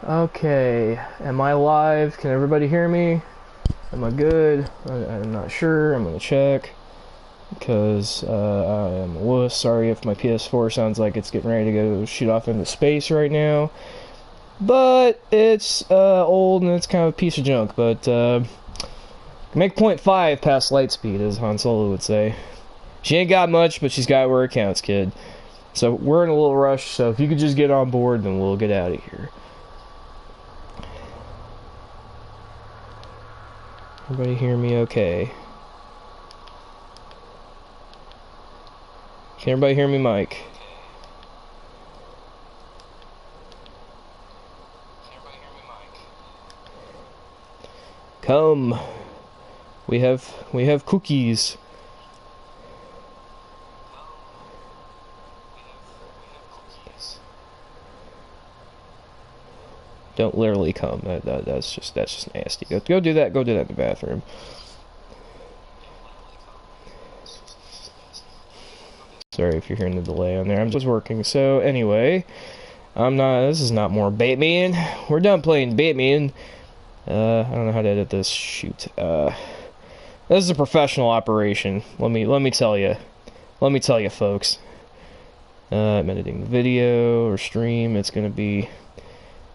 Okay, am I live? Can everybody hear me? Am I good? I'm not sure. I'm gonna check because I am a wuss. Sorry if my PS4 sounds like it's getting ready to go shoot off into space right now, but it's old and it's kind of a piece of junk. But make 0.5 past light speed, as Han Solo would say. She ain't got much, but she's got where it counts, kid. So we're in a little rush. So if you could just get on board, then we'll get out of here. Everybody hear me okay? Can everybody hear me, Mike? Come. We have cookies. Don't literally come. That's just nasty. Go do that. Go do that in the bathroom. Sorry if you're hearing the delay on there. I'm just working. So anyway, this is not more Batman. We're done playing Batman. I don't know how to edit this. Shoot. This is a professional operation. Let me tell you. Let me tell you, folks. I'm editing the video or stream. It's gonna be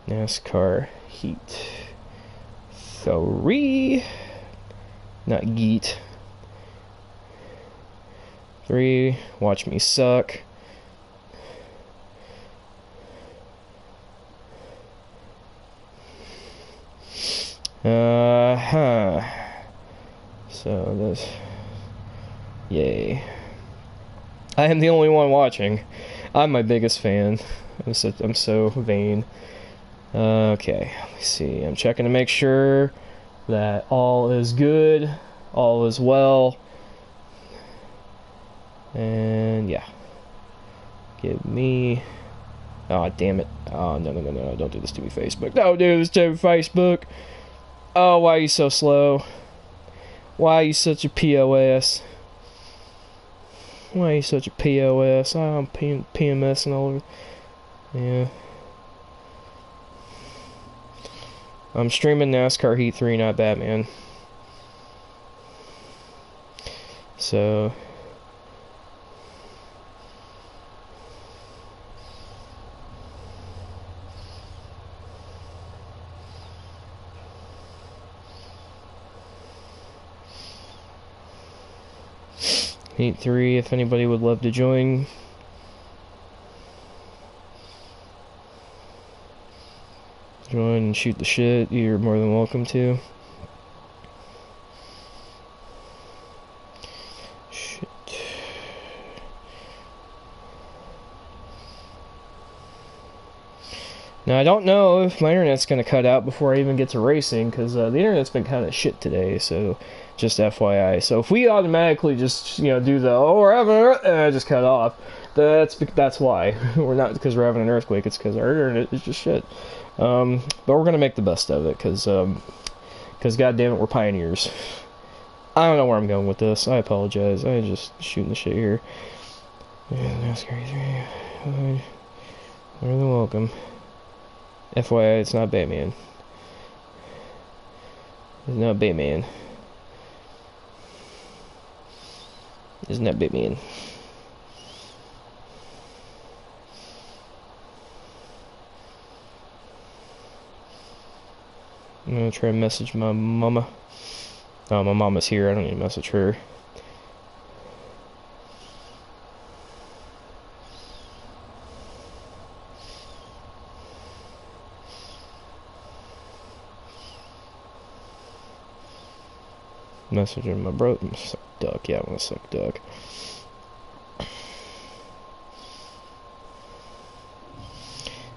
NASCAR Heat 3, not Geet. 3, watch me suck. So this, yay. I am the only one watching. I'm my biggest fan. I'm so vain. Okay, let me see. I'm checking to make sure that all is good, all is well. And yeah. Give me... Oh, damn it. Oh, no. Don't do this to me, Facebook. Don't do this to me, Facebook. Oh, why are you so slow? Why are you such a POS? Why are you such a POS? Oh, I'm PMSing all over. Yeah. I'm streaming NASCAR Heat 3, not Batman. So... Heat 3, if anybody would love to join. Join and shoot the shit, you're more than welcome to. Shit. Now, I don't know if my internet's going to cut out before I even get to racing, because the internet's been kind of shit today, so just FYI. So if we automatically just, do the, oh, we're having just cut off, that's why. We're not because we're having an earthquake, it's because our internet is just shit. But we're going to make the best of it, because goddamn it, we're pioneers. I don't know where I'm going with this. I apologize. I'm just shooting the shit here. Yeah, NASCAR 3. More than welcome. FYI, it's not Batman. It's not Batman. It's not Batman. I'm gonna try to message my mama. Oh, my mama's here. I don't need to message her. Messaging my bro. Suck duck. Yeah, I want to suck duck.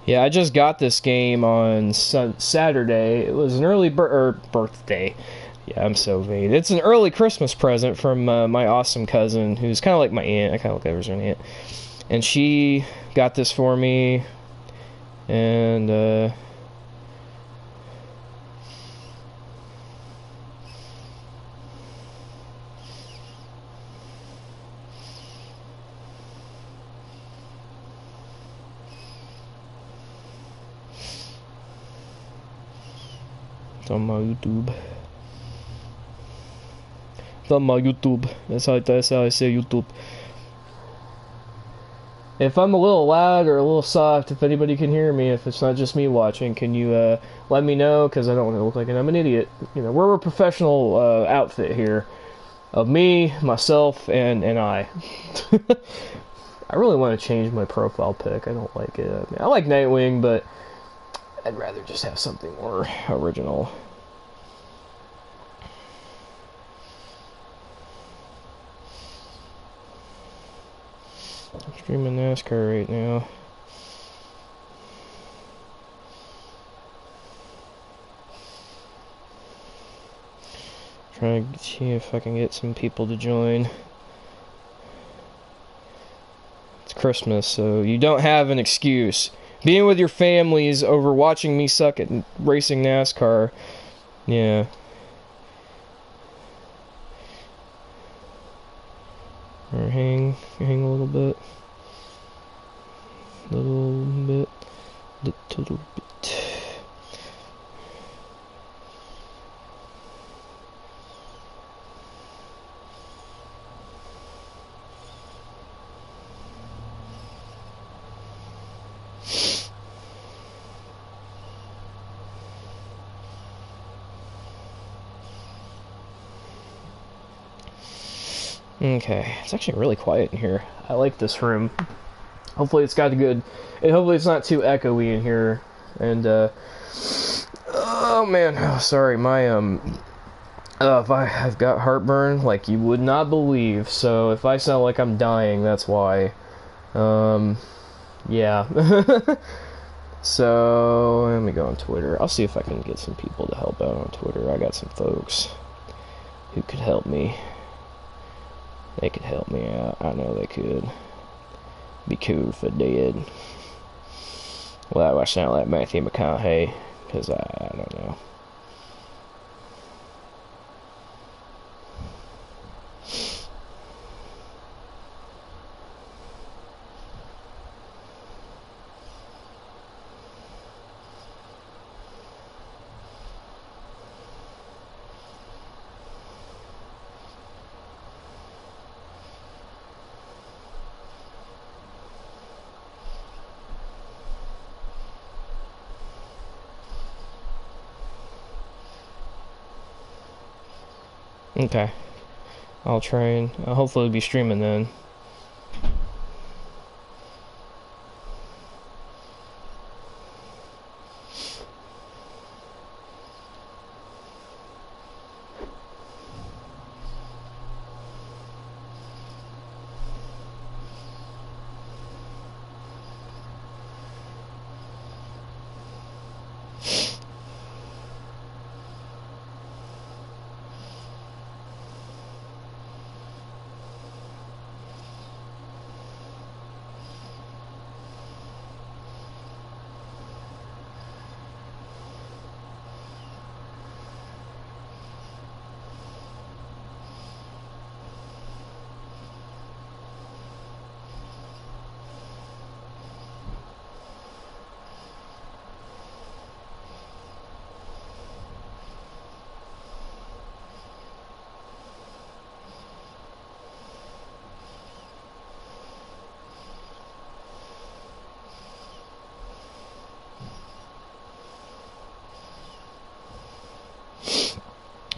Yeah, I just got this game on Saturday. It was an early birthday. Yeah, I'm so vain. It's an early Christmas present from my awesome cousin, who's kind of like my aunt. I kind of look at her as an aunt. And she got this for me. And, on my YouTube. It's on my YouTube. That's how I say YouTube. If I'm a little loud or a little soft, if anybody can hear me, if it's not just me watching, can you let me know? Because I don't want to look like I'm an idiot. You know, we're a professional outfit here of me, myself, and I. I really want to change my profile pic. I don't like it. I mean, I like Nightwing, but I'd rather just have something more original. I'm streaming NASCAR right now. Trying to see if I can get some people to join. It's Christmas, so you don't have an excuse. Being with your families over watching me suck at racing NASCAR. Yeah. Or hang a little bit. Little bit. Little bit. Okay, it's actually really quiet in here. I like this room. Hopefully it's got a good... hopefully it's not too echoey in here. And, oh man, oh, sorry, my, I've got heartburn like you would not believe, so if I sound like I'm dying, that's why. Yeah. So, let me go on Twitter. I'll see if I can get some people to help out on Twitter. I got some folks who could help me. They could help me out. I know they could. Be cool if they did. Well, I sound like Matthew McConaughey, because I don't know. Okay. I'll try and hopefully be streaming then.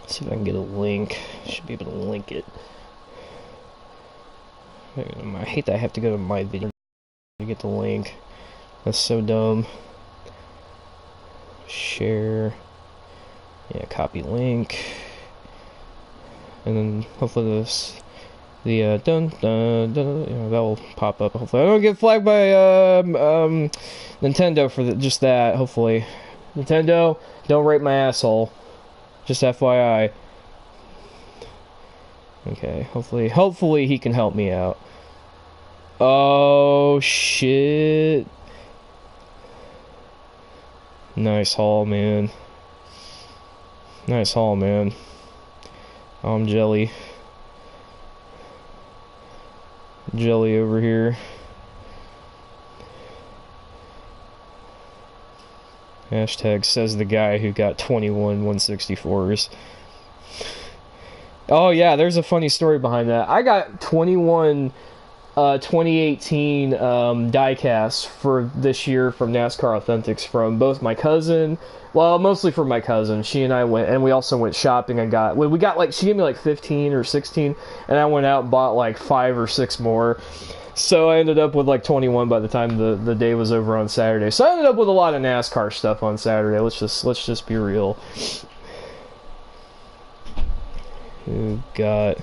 See if I can get a link. Should be able to link it. I hate that I have to go to my video to get the link. That's so dumb. Share. Yeah, copy link. And then hopefully the dun dun dun, you know, that will pop up. Hopefully I don't get flagged by Nintendo for just that. Hopefully, Nintendo, don't rape my asshole. Just FYI. Okay, hopefully he can help me out. Oh shit. Nice haul, man. Nice haul, man. I'm jelly. Jelly over here. Hashtag says the guy who got 21 164s. Oh yeah, there's a funny story behind that. I got 21 2018 diecast for this year from NASCAR Authentics from both my cousin, well, mostly from my cousin. She and I went, and we also went shopping and we got like, she gave me like 15 or 16, and I went out and bought like 5 or 6 more. So I ended up with like 21 by the time the day was over on Saturday. So I ended up with a lot of NASCAR stuff on Saturday. Let's just be real. Who got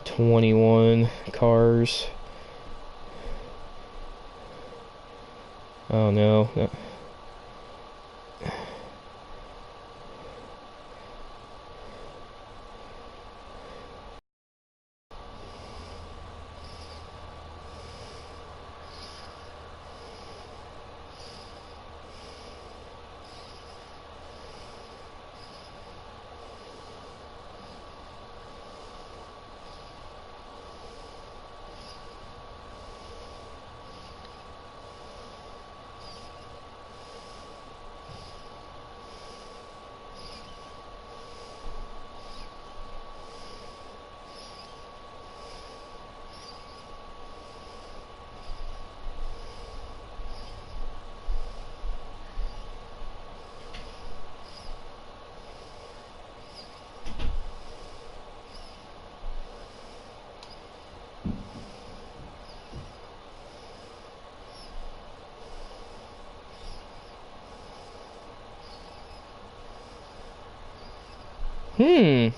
21 cars? Oh no. Hmm.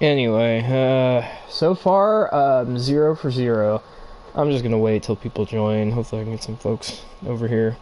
Anyway, so far, 0 for 0. I'm just gonna wait till people join. Hopefully I can get some folks over here.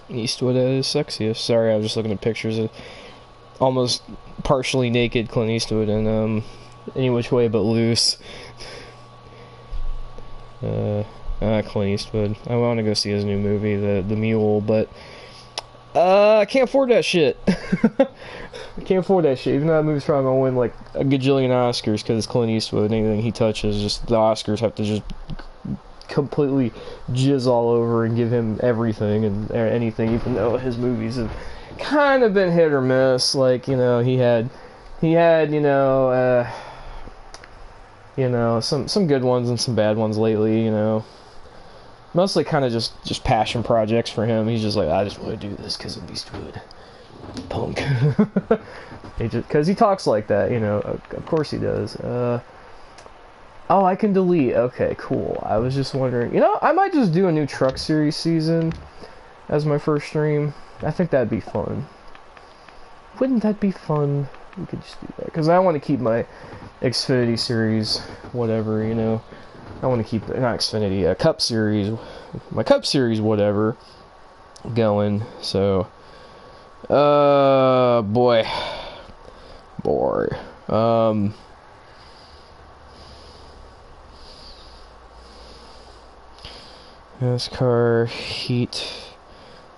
Eastwood at his sexiest. Sorry, I was just looking at pictures of almost partially naked Clint Eastwood and Any Which Way But Loose. Clint Eastwood. I want to go see his new movie, the Mule, but I can't afford that shit. I can't afford that shit. Even though that movie's probably gonna win like a gajillion Oscars because it's Clint Eastwood. Anything he touches, just the Oscars have to just completely jizz all over and give him everything and anything, even though his movies have kind of been hit or miss. Like, you know, he had some good ones and some bad ones lately, you know. Mostly kind of just passion projects for him. He's just like, I just want to do this because of Eastwood. Punk. Because he talks like that, you know. Of course he does. Oh, I can delete. Okay, cool. I was just wondering. You know, I might just do a new Truck Series season as my first stream. I think that'd be fun. Wouldn't that be fun? We could just do that. Because I want to keep my Xfinity Series, whatever, you know. I want to keep, not Xfinity, Cup Series, my Cup Series, whatever, going. So, boy. NASCAR Heat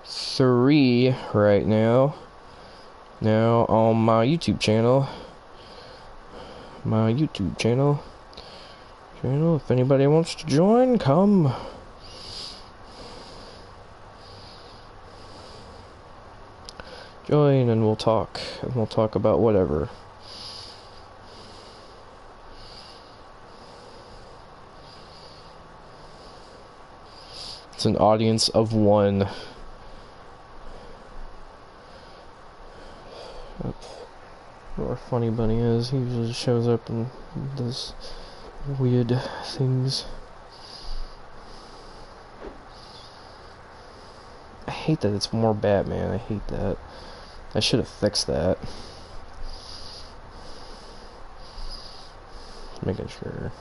3 right now. Now on my YouTube channel. If anybody wants to join, come. Join and we'll talk. And we'll talk about whatever. It's an audience of one. Where our funny bunny is, he usually shows up and does weird things. I hate that it's more Batman. I hate that. I should have fixed that. Making sure.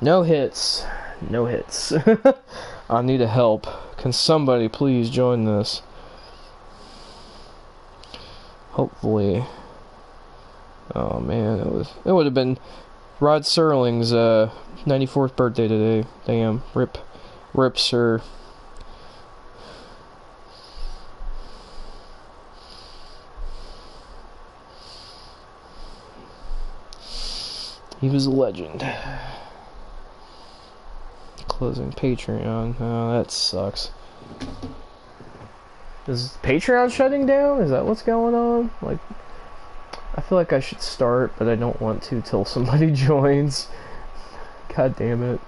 No hits. No hits. I need a help. Can somebody please join this? Hopefully. Oh man, it would have been Rod Serling's 94th birthday today. Damn. Rip sir. He was a legend. Closing Patreon. Oh, that sucks. Is Patreon shutting down? Is that what's going on? Like, I feel like I should start, but I don't want to till somebody joins. God damn it.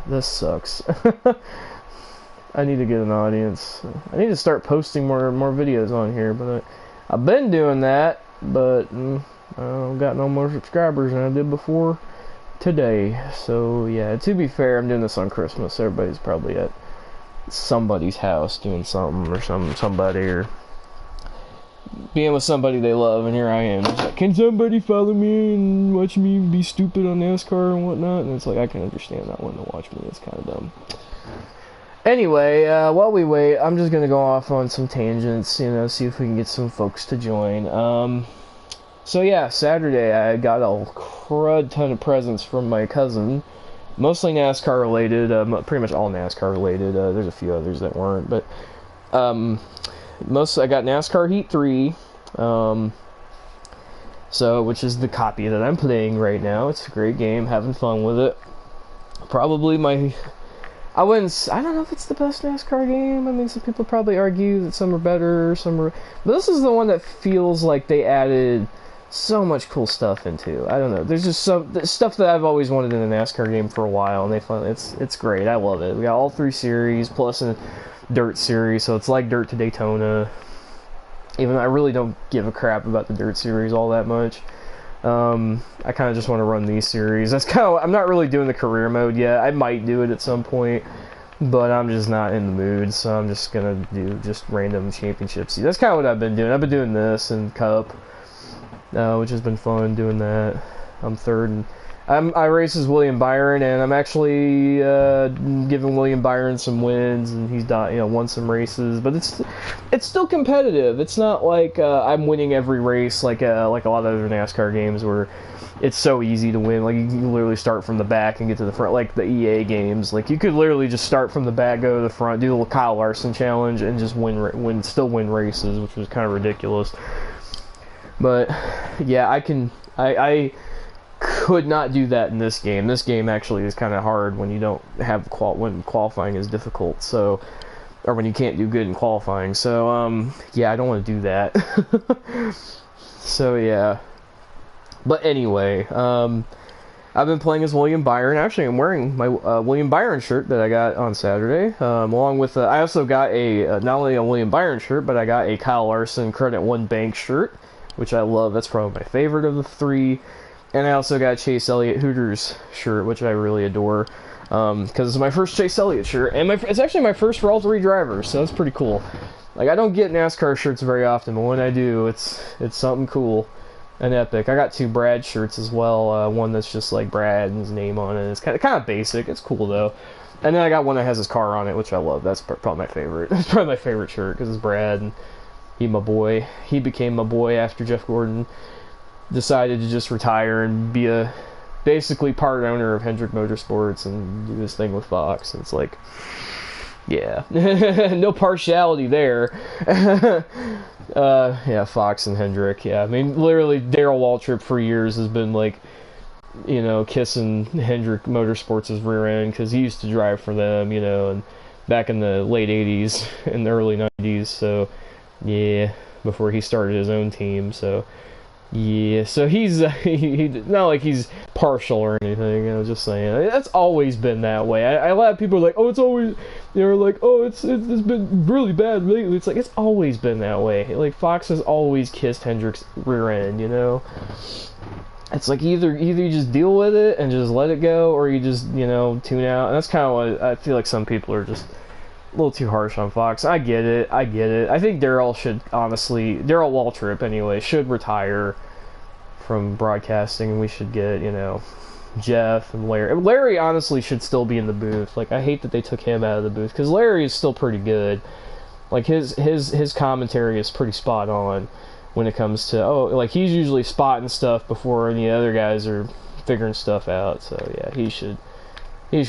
This sucks. I need to get an audience. I need to start posting more videos on here, but I've been doing that, but I don't got no more subscribers than I did before today. So yeah, to be fair, I'm doing this on Christmas. Everybody's probably at somebody's house doing something, or somebody, or being with somebody they love, and here I am. It's like, can somebody follow me and watch me be stupid on NASCAR and whatnot? And it's like, I can understand not wanting to watch me. It's kind of dumb. Anyway, while we wait, I'm just gonna go off on some tangents, you know, see if we can get some folks to join. So yeah, Saturday I got a crud ton of presents from my cousin, mostly NASCAR related, pretty much all NASCAR related. There's a few others that weren't, but I got NASCAR Heat 3, which is the copy that I'm playing right now. It's a great game, having fun with it. Probably I don't know if it's the best NASCAR game. I mean, some people probably argue that some are better, but this is the one that feels like they added so much cool stuff into. I don't know. There's just some stuff that I've always wanted in a NASCAR game for a while, and it's great. I love it. We got all 3 series plus a dirt series, so it's like Dirt to Daytona. Even though I really don't give a crap about the dirt series all that much. I kind of just want to run these series. I'm not really doing the career mode yet. I might do it at some point, but I'm just not in the mood, so I'm just gonna do just random championships. That's kind of what I've been doing. I've been doing this and Cup, which has been fun doing that. I'm third, and I race as William Byron, and I'm actually giving William Byron some wins, and he's won some races, but it's still competitive. It's not like I'm winning every race like a lot of other NASCAR games where it's so easy to win. Like, you can literally start from the back and get to the front, like the EA games. Like, you could literally just start from the back, go to the front, do the little Kyle Larson challenge, and just still win races, which was kind of ridiculous. But yeah, I could not do that in this game. This game actually is kind of hard when you don't have when qualifying is difficult. So, or when you can't do good in qualifying. So yeah, I don't want to do that. So yeah. But anyway, I've been playing as William Byron. Actually, I'm wearing my William Byron shirt that I got on Saturday. Along with I also got not only a William Byron shirt, but I got a Kyle Larson Credit One Bank shirt, which I love. That's probably my favorite of the 3. And I also got a Chase Elliott Hooters shirt, which I really adore, because it's my first Chase Elliott shirt, and it's actually my first for all 3 drivers, so that's pretty cool. Like, I don't get NASCAR shirts very often, but when I do, it's something cool and epic. I got 2 Brad shirts as well. One that's just like Brad and his name on it. It's kind of basic. It's cool though. And then I got one that has his car on it, which I love. That's probably my favorite. It's probably my favorite shirt because it's Brad, and he my boy. He became my boy after Jeff Gordon decided to just retire and be a basically part owner of Hendrick Motorsports and do this thing with Fox. And it's like, yeah, no partiality there. Yeah, Fox and Hendrick. Yeah, I mean, literally, Darrell Waltrip for years has been like, kissing Hendrick Motorsports' rear end because he used to drive for them, and back in the late 80s and the early 90s. So, yeah, before he started his own team. So, Yeah, so he's not like he's partial or anything. I was just saying that's always been that way. A lot of people are like, oh, it's always, they're like, oh, it's been really bad lately. It's like it's always been that way. Like Fox has always kissed Hendrick's rear end, you know. It's like either you just deal with it and just let it go, or you just tune out. And that's kind of what I feel like. Some people are just a little too harsh on Fox. I get it. I think Darrell should honestly, Darrell Waltrip anyway, should retire from broadcasting, and we should get, Jeff and Larry. And Larry honestly should still be in the booth. Like, I hate that they took him out of the booth, because Larry is still pretty good. Like, his commentary is pretty spot on when it comes to, like, he's usually spotting stuff before any other guys are figuring stuff out. So, yeah, he should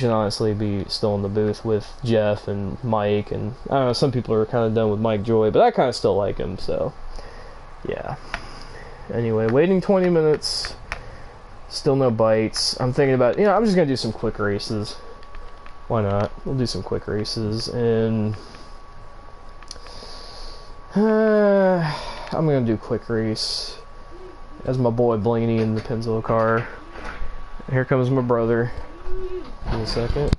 honestly be still in the booth with Jeff and Mike, and I don't know, some people are kind of done with Mike Joy, but I kind of still like him, so, yeah. Anyway, waiting 20 minutes, still no bites. I'm thinking about, I'm just going to do some quick races. Why not? We'll do some quick races, and I'm going to do quick race as my boy Blaney in the Pennzoil car. Here comes my brother. Give me a second.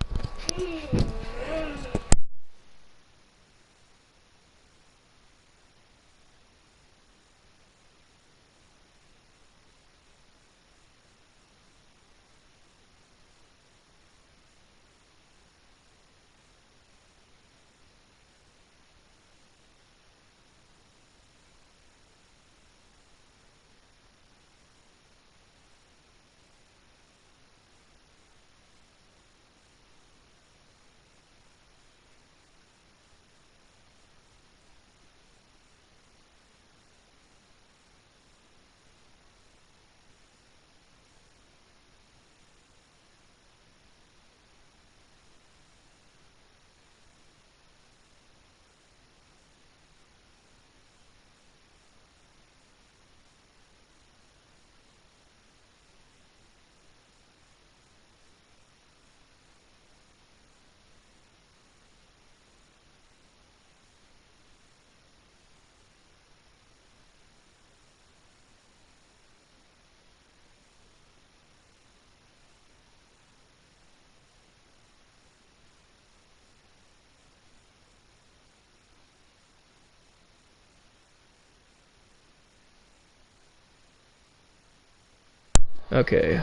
Okay.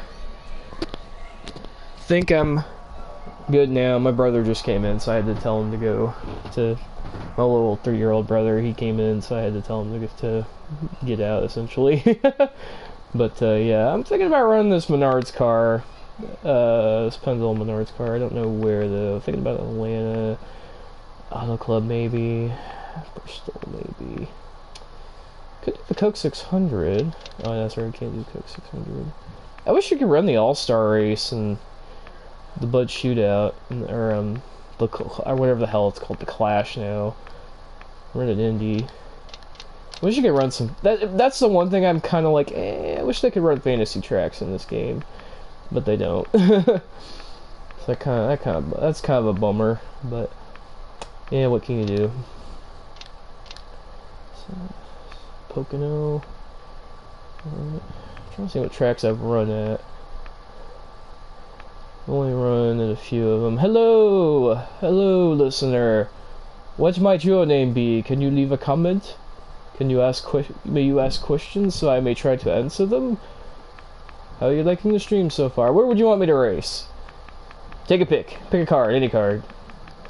Think I'm good now. My brother just came in, so I had to tell him to go to my little 3-year-old brother. He came in, so I had to tell him to get out, essentially. But, yeah, I'm thinking about running this Menards car. This Pennzoil Menards car. I don't know where, though. I'm thinking about Atlanta. Auto Club, maybe. Bristol, maybe. Could do the Coke 600. Oh, that's right, I can't do Coke 600. I wish you could run the All-Star race and the Bud Shootout, or whatever the hell it's called, the Clash now. Run it Indy. I wish you could run some. That's the one thing I'm kind of like. I wish they could run fantasy tracks in this game, but they don't. So that's kind of a bummer. But yeah, what can you do? So, Pocono. I'm trying to see what tracks I've run at. I've only run at a few of them. Hello, listener. What might your name be? Can you leave a comment? Can you may you ask questions so I may try to answer them? How are you liking the stream so far? Where would you want me to race? Take a pick. Pick a card, any card.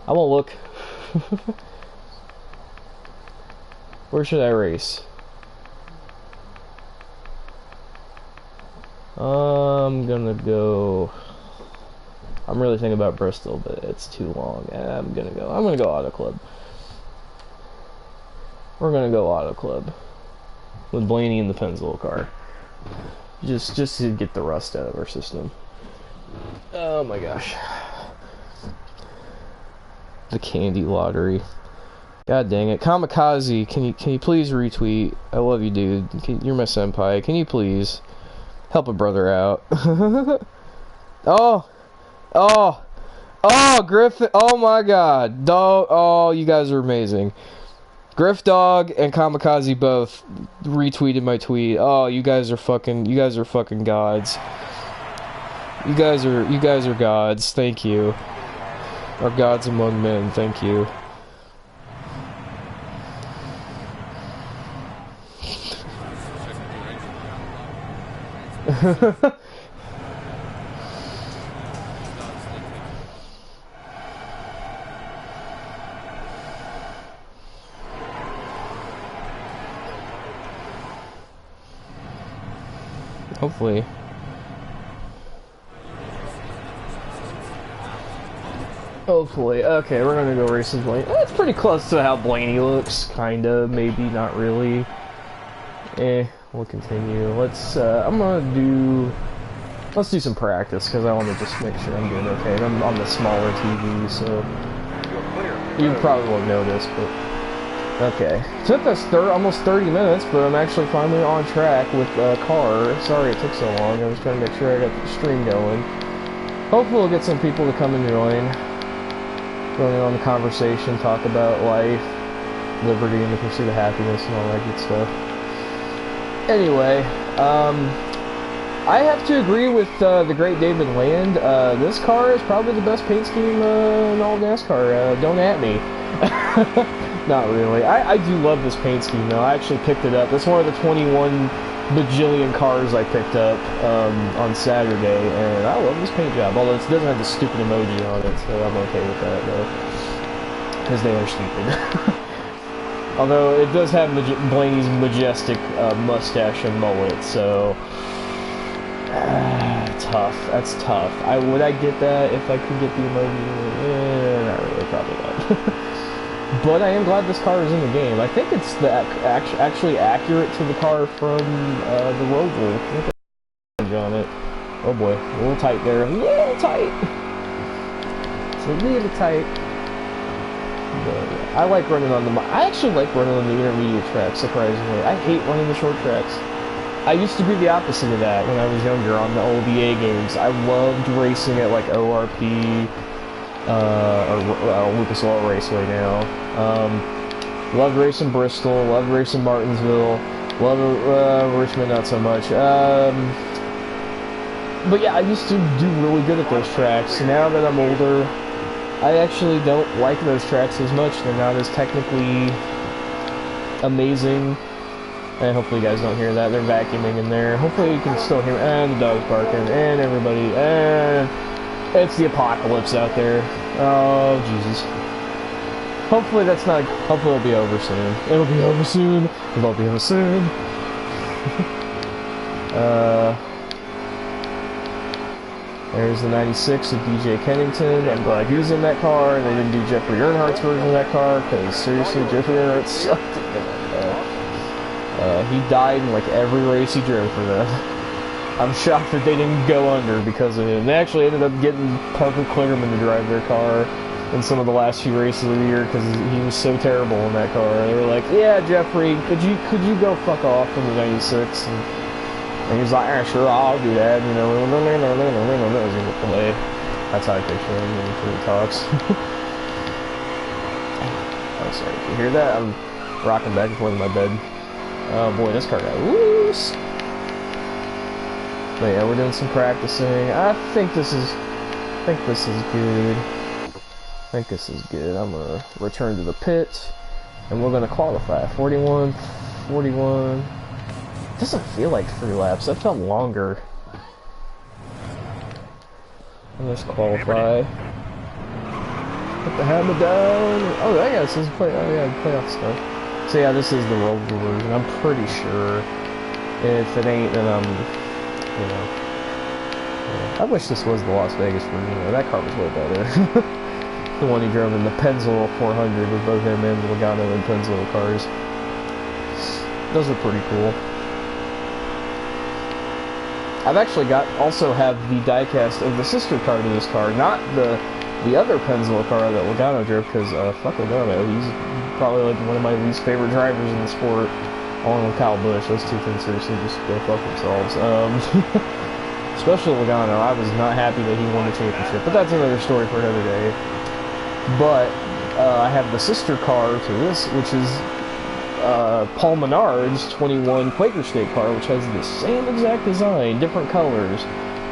I won't look. Where should I race? I'm gonna go. I'm really thinking about Bristol, but it's too long. I'm gonna go Auto Club. We're gonna go Auto Club with Blaney in the Pennzoil car. Just to get the rust out of our system. Oh my gosh. The candy lottery. God dang it. Kamikaze, can you please retweet? I love you, dude. You're my senpai. Can you please help a brother out? Oh, Griffin. Oh my god. Oh, you guys are amazing. Griff Dog and Kamikaze both retweeted my tweet. Oh, you guys are fucking gods. You guys are gods. Thank you. Are gods among men. Thank you. Hopefully. Hopefully. Okay, we're gonna go race with Blaney. It's pretty close to how Blaney looks. Kinda, maybe, not really. We'll continue. Let's do some practice, because I want to just make sure I'm doing okay. I'm on the smaller TV, so you probably won't notice, but... Okay. Took us almost 30 minutes, but I'm actually finally on track with the car. Sorry it took so long. I was trying to make sure I got the stream going. Hopefully we'll get some people to come and join. Going on the conversation, talk about life, liberty, and the pursuit of happiness, and all that good stuff. Anyway, I have to agree with the great David Land. This car is probably the best paint scheme in all of NASCAR. Don't at me. Not really. I do love this paint scheme, though. I actually picked it up. That's one of the 21 bajillion cars I picked up on Saturday, and I love this paint job. Although it doesn't have the stupid emoji on it, so I'm okay with that, though. Because they are stupid. Although it does have Blaney's majestic mustache and mullet, so... tough. That's tough. Would I get that if I could get the emoji? Not really, probably not. But I am glad this car is in the game. I think it's actually accurate to the car from the Rover. On it. Oh boy, a little tight there. A little tight. It's a little tight. But I like running on I actually like running on the intermediate tracks, surprisingly. I hate running the short tracks. I used to be the opposite of that when I was younger on the old EA games. I loved racing at like ORP, or Lucas Oil Raceway now. Loved racing Bristol, loved racing Martinsville, loved Richmond not so much. But yeah, I used to do really good at those tracks. Now that I'm older, I actually don't like those tracks as much. They're not as technically amazing. And hopefully you guys don't hear that. They're vacuuming in there. Hopefully you can still hear... And the dog's barking. And everybody... And... It's the apocalypse out there. Oh, Jesus. Hopefully that's not... Hopefully it'll be over soon. It'll be over soon. It'll be over soon. There's the 96 of DJ Kennington. I'm glad he was in that car. They didn't do Jeffrey Earnhardt's version of that car, because seriously, Jeffrey Earnhardt sucked. He died in like every race he drove for them. I'm shocked that they didn't go under because of him. They actually ended up getting Parker Kligerman to drive their car in some of the last few races of the year because he was so terrible in that car. They were like, "Yeah, Jeffrey, could you go fuck off from the 96?" And he was like, "Ah, sure, I'll do that." You know, that's how I picture him when he talks. Oh, sorry. You hear that? I'm rocking back and forth in my bed. Oh boy, this car got loose. But yeah, we're doing some practicing. I think this is good. I think this is good. I'm gonna return to the pit, and we're gonna qualify. 41. It doesn't feel like 3 laps. That felt longer. And let's qualify. Put the hammer down. Oh, I guess this is playoff stuff. So yeah, this is the Rover version. I'm pretty sure. If it ain't, then I'm, you know. Yeah. I wish this was the Las Vegas version. That car was way better. The one he drove in the Pennzoil 400 with both him and the Logano and Pennzoil cars. Those are pretty cool. I've actually also have the diecast of the sister car to this car, not the other Pennzoil car that Logano drove, because fuck Logano, he's probably like one of my least favorite drivers in the sport, along with Kyle Busch. Those two can seriously just go fuck themselves. Especially Logano, I was not happy that he won the championship, but that's another story for another day. But I have the sister car to this, which is Paul Menard's 21 Quaker State car, which has the same exact design, different colors,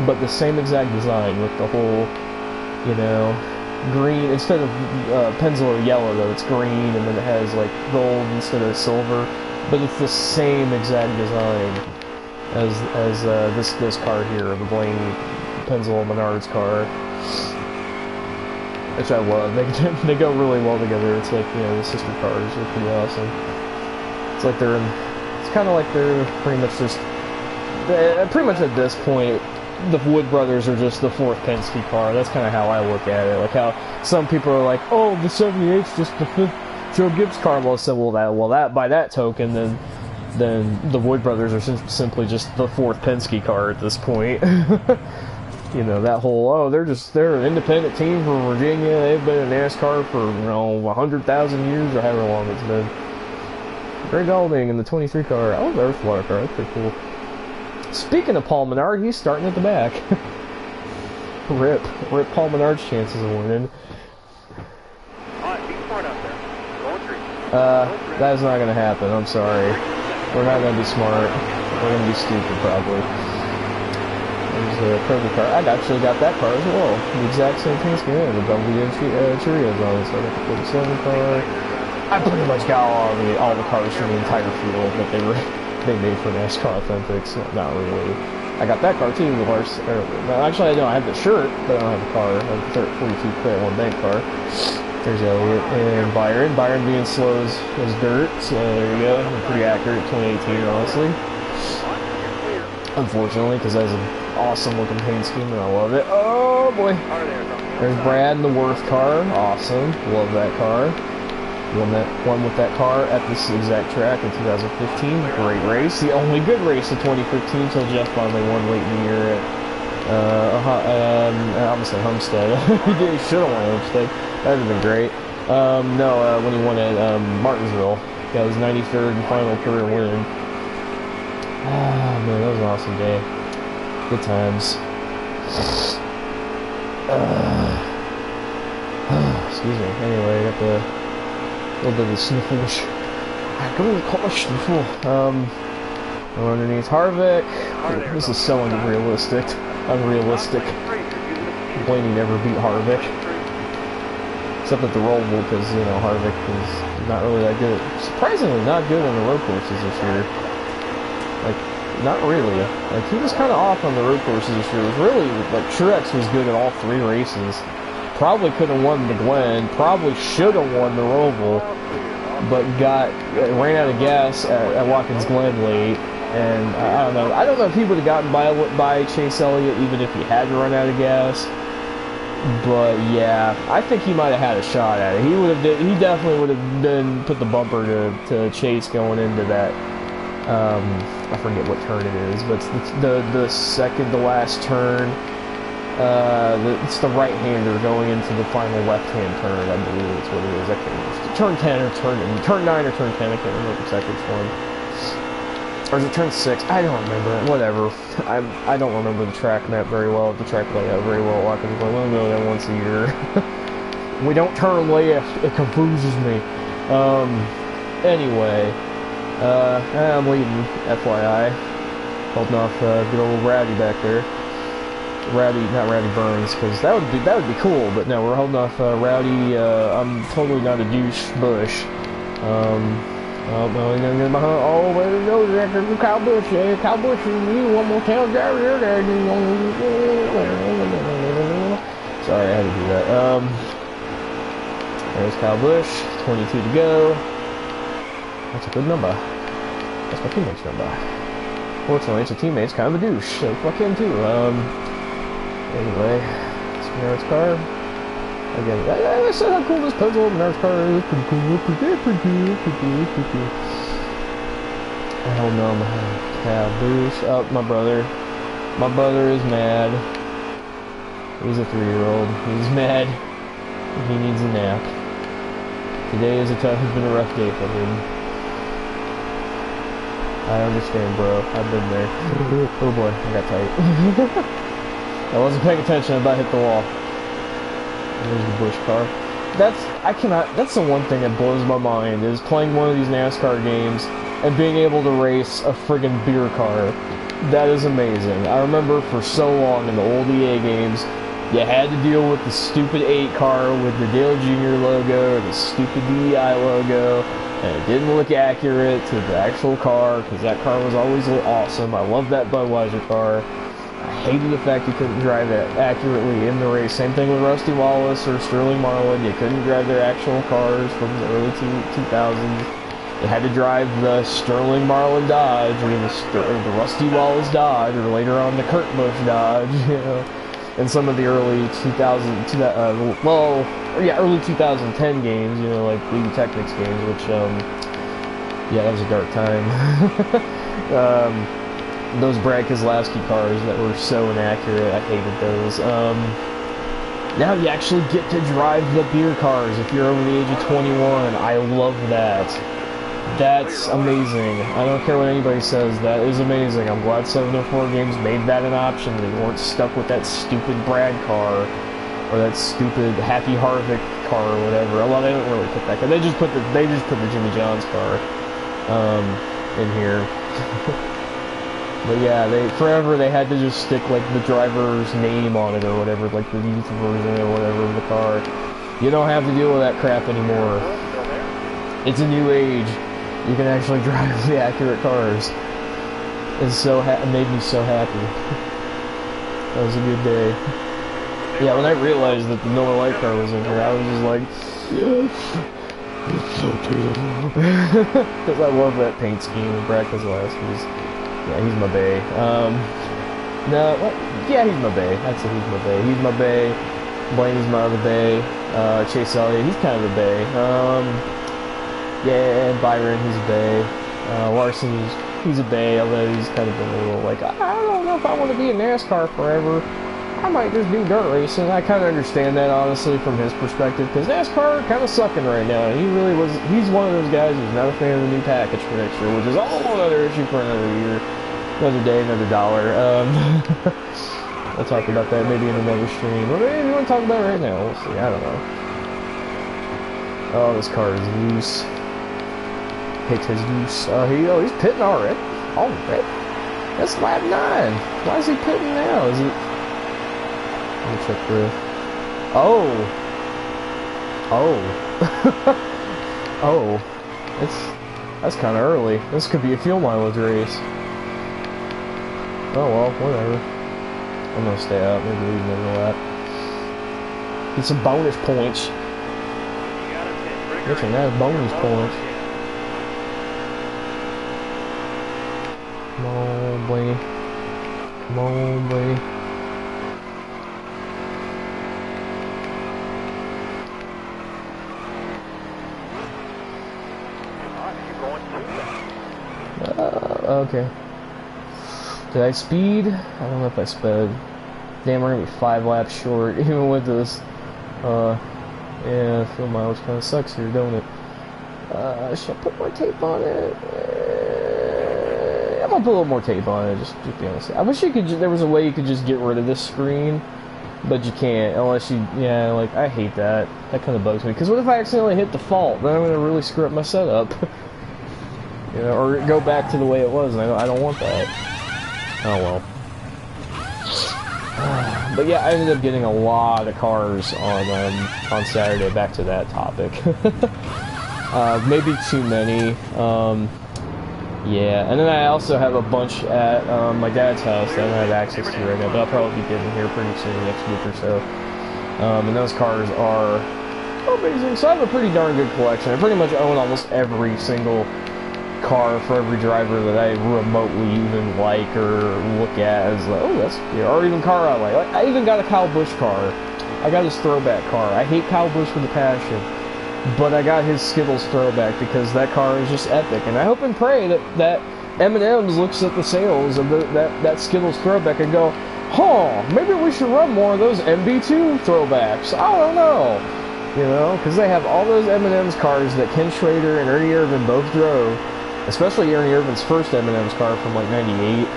but the same exact design with the whole, you know, green instead of Pennzoil yellow though, it's green, and then it has like gold instead of silver, but it's the same exact design as this car here, the Blaney Pennzoil Menard's car, which I love. They go really well together. It's like, you know, the sister cars are pretty awesome. It's like it's kind of like they're pretty much just pretty much at this point, the Wood brothers are just the fourth Penske car. That's kind of how I look at it. Like how some people are like, oh, the 78's just the fifth Joe Gibbs car. Well, I said, well, that by that token, then the Wood brothers are simply just the fourth Penske car at this point. You know, that whole, they're an independent team from Virginia. They've been in NASCAR for, you know, 100,000 years or however long it's been. Greg Golding in the 23 car. I love the Earthwater car. That's pretty cool. Speaking of Paul Menard, he's starting at the back. Rip Paul Menard's chances of winning. That is not going to happen. I'm sorry. We're not going to be smart. We're going to be stupid, probably. There's a Kroger car. I actually got that car as well. The exact same thing as me. The WN Cheerios on it. So I got the 47 car. I pretty much got all the cars from the entire field that they made for NASCAR Authentics. Not really. I got that car too. Actually, I don't. I have the shirt, but I don't have the car. I have the 42 Credit One Bank car. There's Elliott and Byron. Byron being slow as dirt. So there you go. Pretty accurate 2018, honestly. Unfortunately, because that's an awesome looking paint scheme and I love it. Oh boy. There's Brad in the Worth car. Awesome. Love that car. Won with that car at this exact track in 2015. Great race. The only good race of 2015 until Jeff finally won late in the year at I almost said Homestead. He should have won Homestead. That would have been great. When he won at Martinsville. Got his 93rd and final career win. Ah, man, that was an awesome day. Good times. Excuse me. Anyway, I got the little bit of the sniffles. I go to call it sniffle. Underneath Harvick. This is so unrealistic. Blaney never beat Harvick. Except at the Roval, because, you know, Harvick is not really that good. Surprisingly not good on the road courses this year. Like, not really. Like, he was kind of off on the road courses this year. It was really, like, Truex was good at all three races. Probably could have won the Glen. Probably should have won the Roval. But ran out of gas at Watkins Glen late. And I don't know. I don't know if he would have gotten by Chase Elliott even if he had to run out of gas. But yeah, I think he might have had a shot at it. He definitely would have put the bumper to Chase going into that. I forget what turn it is, but it's the second to last turn. It's the right-hander going into the final left-hand turn. I believe that's what it is. I can't remember. Turn 10 or turn 9 or turn 10. I can't remember exactly which one. Or is it turn 6? I don't remember. Whatever. I don't remember the track map very well. The track layout very well. I can only go there once a year. We don't turn left. It confuses me. Anyway. I'm leading, FYI. Holding off good old Rowdy back there. Not Rowdy Burns, because that would be cool. But no, we're holding off Rowdy. I'm totally not a douche. Bush. Oh, there he goes, Kyle Busch. Kyle Busch, you one more tail driver there. Sorry, I had to do that. There's Kyle Busch, 22 to go. That's a good number. That's my teammate's number. Fortunately, it's a teammate's kind of a douche, so fuck him too. Anyway, it's Menard's car. Again, I said how cool this puzzle Menard's car is. Pretty cool. Oh no, Kyle Busch. Oh, my brother. My brother is mad. He's a 3-year-old. He's mad. He needs a nap. Today has been a rough day for him. I understand, bro. I've been there. Oh boy, I got tight. I wasn't paying attention. I about hit the wall. There's the Busch car. that's the one thing that blows my mind, is playing one of these NASCAR games and being able to race a friggin' beer car. That is amazing. I remember for so long in the old EA games, you had to deal with the stupid 8 car with the Dale Jr. logo, or the stupid DEI logo, and it didn't look accurate to the actual car, because that car was always awesome. I loved that Budweiser car. I hated the fact you couldn't drive it accurately in the race. Same thing with Rusty Wallace or Sterling Marlin. You couldn't drive their actual cars from the early 2000s. You had to drive the Sterling Marlin Dodge, or the Rusty Wallace Dodge, or later on the Kurt Busch Dodge, you know. In some of the early early 2010 games, you know, like League Technics games, which, yeah, that was a dark time. Those Brad Keselowski cars that were so inaccurate, I hated those. Now you actually get to drive the beer cars if you're over the age of 21. I love that. That's amazing. I don't care what anybody says, that is amazing. I'm glad 704 Games made that an option. They weren't stuck with that stupid Brad car, or that stupid Happy Harvick car, or whatever. Well, they don't really put that car. They just put the Jimmy John's car in here. But yeah, forever they had to just stick like the driver's name on it or whatever, like the youth version or whatever of the car. You don't have to deal with that crap anymore. It's a new age. You can actually drive the accurate cars. It made me so happy. That was a good day. Yeah, when I realized that the Miller Lite car was in here, I was just like, yes, it's so beautiful. Because I love that paint scheme of Brad Keselowski's. Yeah, he's my bae. Yeah, he's my bae. I'd say he's my bae. He's my bae. Blaney's my other bae. Chase Elliott, he's kind of a bae. Yeah, Byron, he's a bae. Larson, he's a bae, although he's kind of been a little like, I don't know if I want to be in NASCAR forever. I might just do dirt racing. I kind of understand that, honestly, from his perspective, because NASCAR kind of sucking right now. And he's one of those guys who's not a fan of the new package for next year, which is a whole other issue for another year, another day, another dollar. We'll talk about that maybe in another stream, or maybe we want to talk about it right now. We'll see. I don't know. Oh, this car is loose. Hit his loose. He's pitting already. Already? That's lap 9. Why is he pitting now? Is it? Let me check the. Oh. Oh. That's kind of early. This could be a fuel mileage race. Oh well, whatever. I'm gonna stay out. Maybe leave another lap. Get some bonus points. Get some nice bonus points. Come on, Blaney. Come on, Blaney. Okay. Did I speed? I don't know if I sped. Damn, we're gonna be 5 laps short, even with this. Yeah, fuel mileage kind of sucks here, don't it? Should I put more tape on it? I'm gonna put a little more tape on it, just to be honest. I wish you could, there was a way you could just get rid of this screen, but you can't, unless you, yeah, like, I hate that. That kind of bugs me, because what if I accidentally hit default? Then I'm gonna really screw up my setup. You know, or go back to the way it was, and I don't want that. Oh well. But yeah, I ended up getting a lot of cars on Saturday. Back to that topic. Maybe too many. Yeah, and then I also have a bunch at my dad's house that I don't have access to right now, but I'll probably be getting here pretty soon, next week or so. And those cars are amazing. So I have a pretty darn good collection. I pretty much own almost every single car for every driver that I remotely even like or look at as like, oh, that's, yeah, or even car I like. I even got a Kyle Busch car. I got his throwback car. I hate Kyle Busch with a passion, but I got his Skittles throwback because that car is just epic. And I hope and pray that M&M's looks at the sales of that Skittles throwback and go, huh, maybe we should run more of those MB2 throwbacks. I don't know. You know, because they have all those M&M's cars that Ken Schrader and Ernie Irvan both drove. Especially Ernie Irvan's first M&M's car from like '98.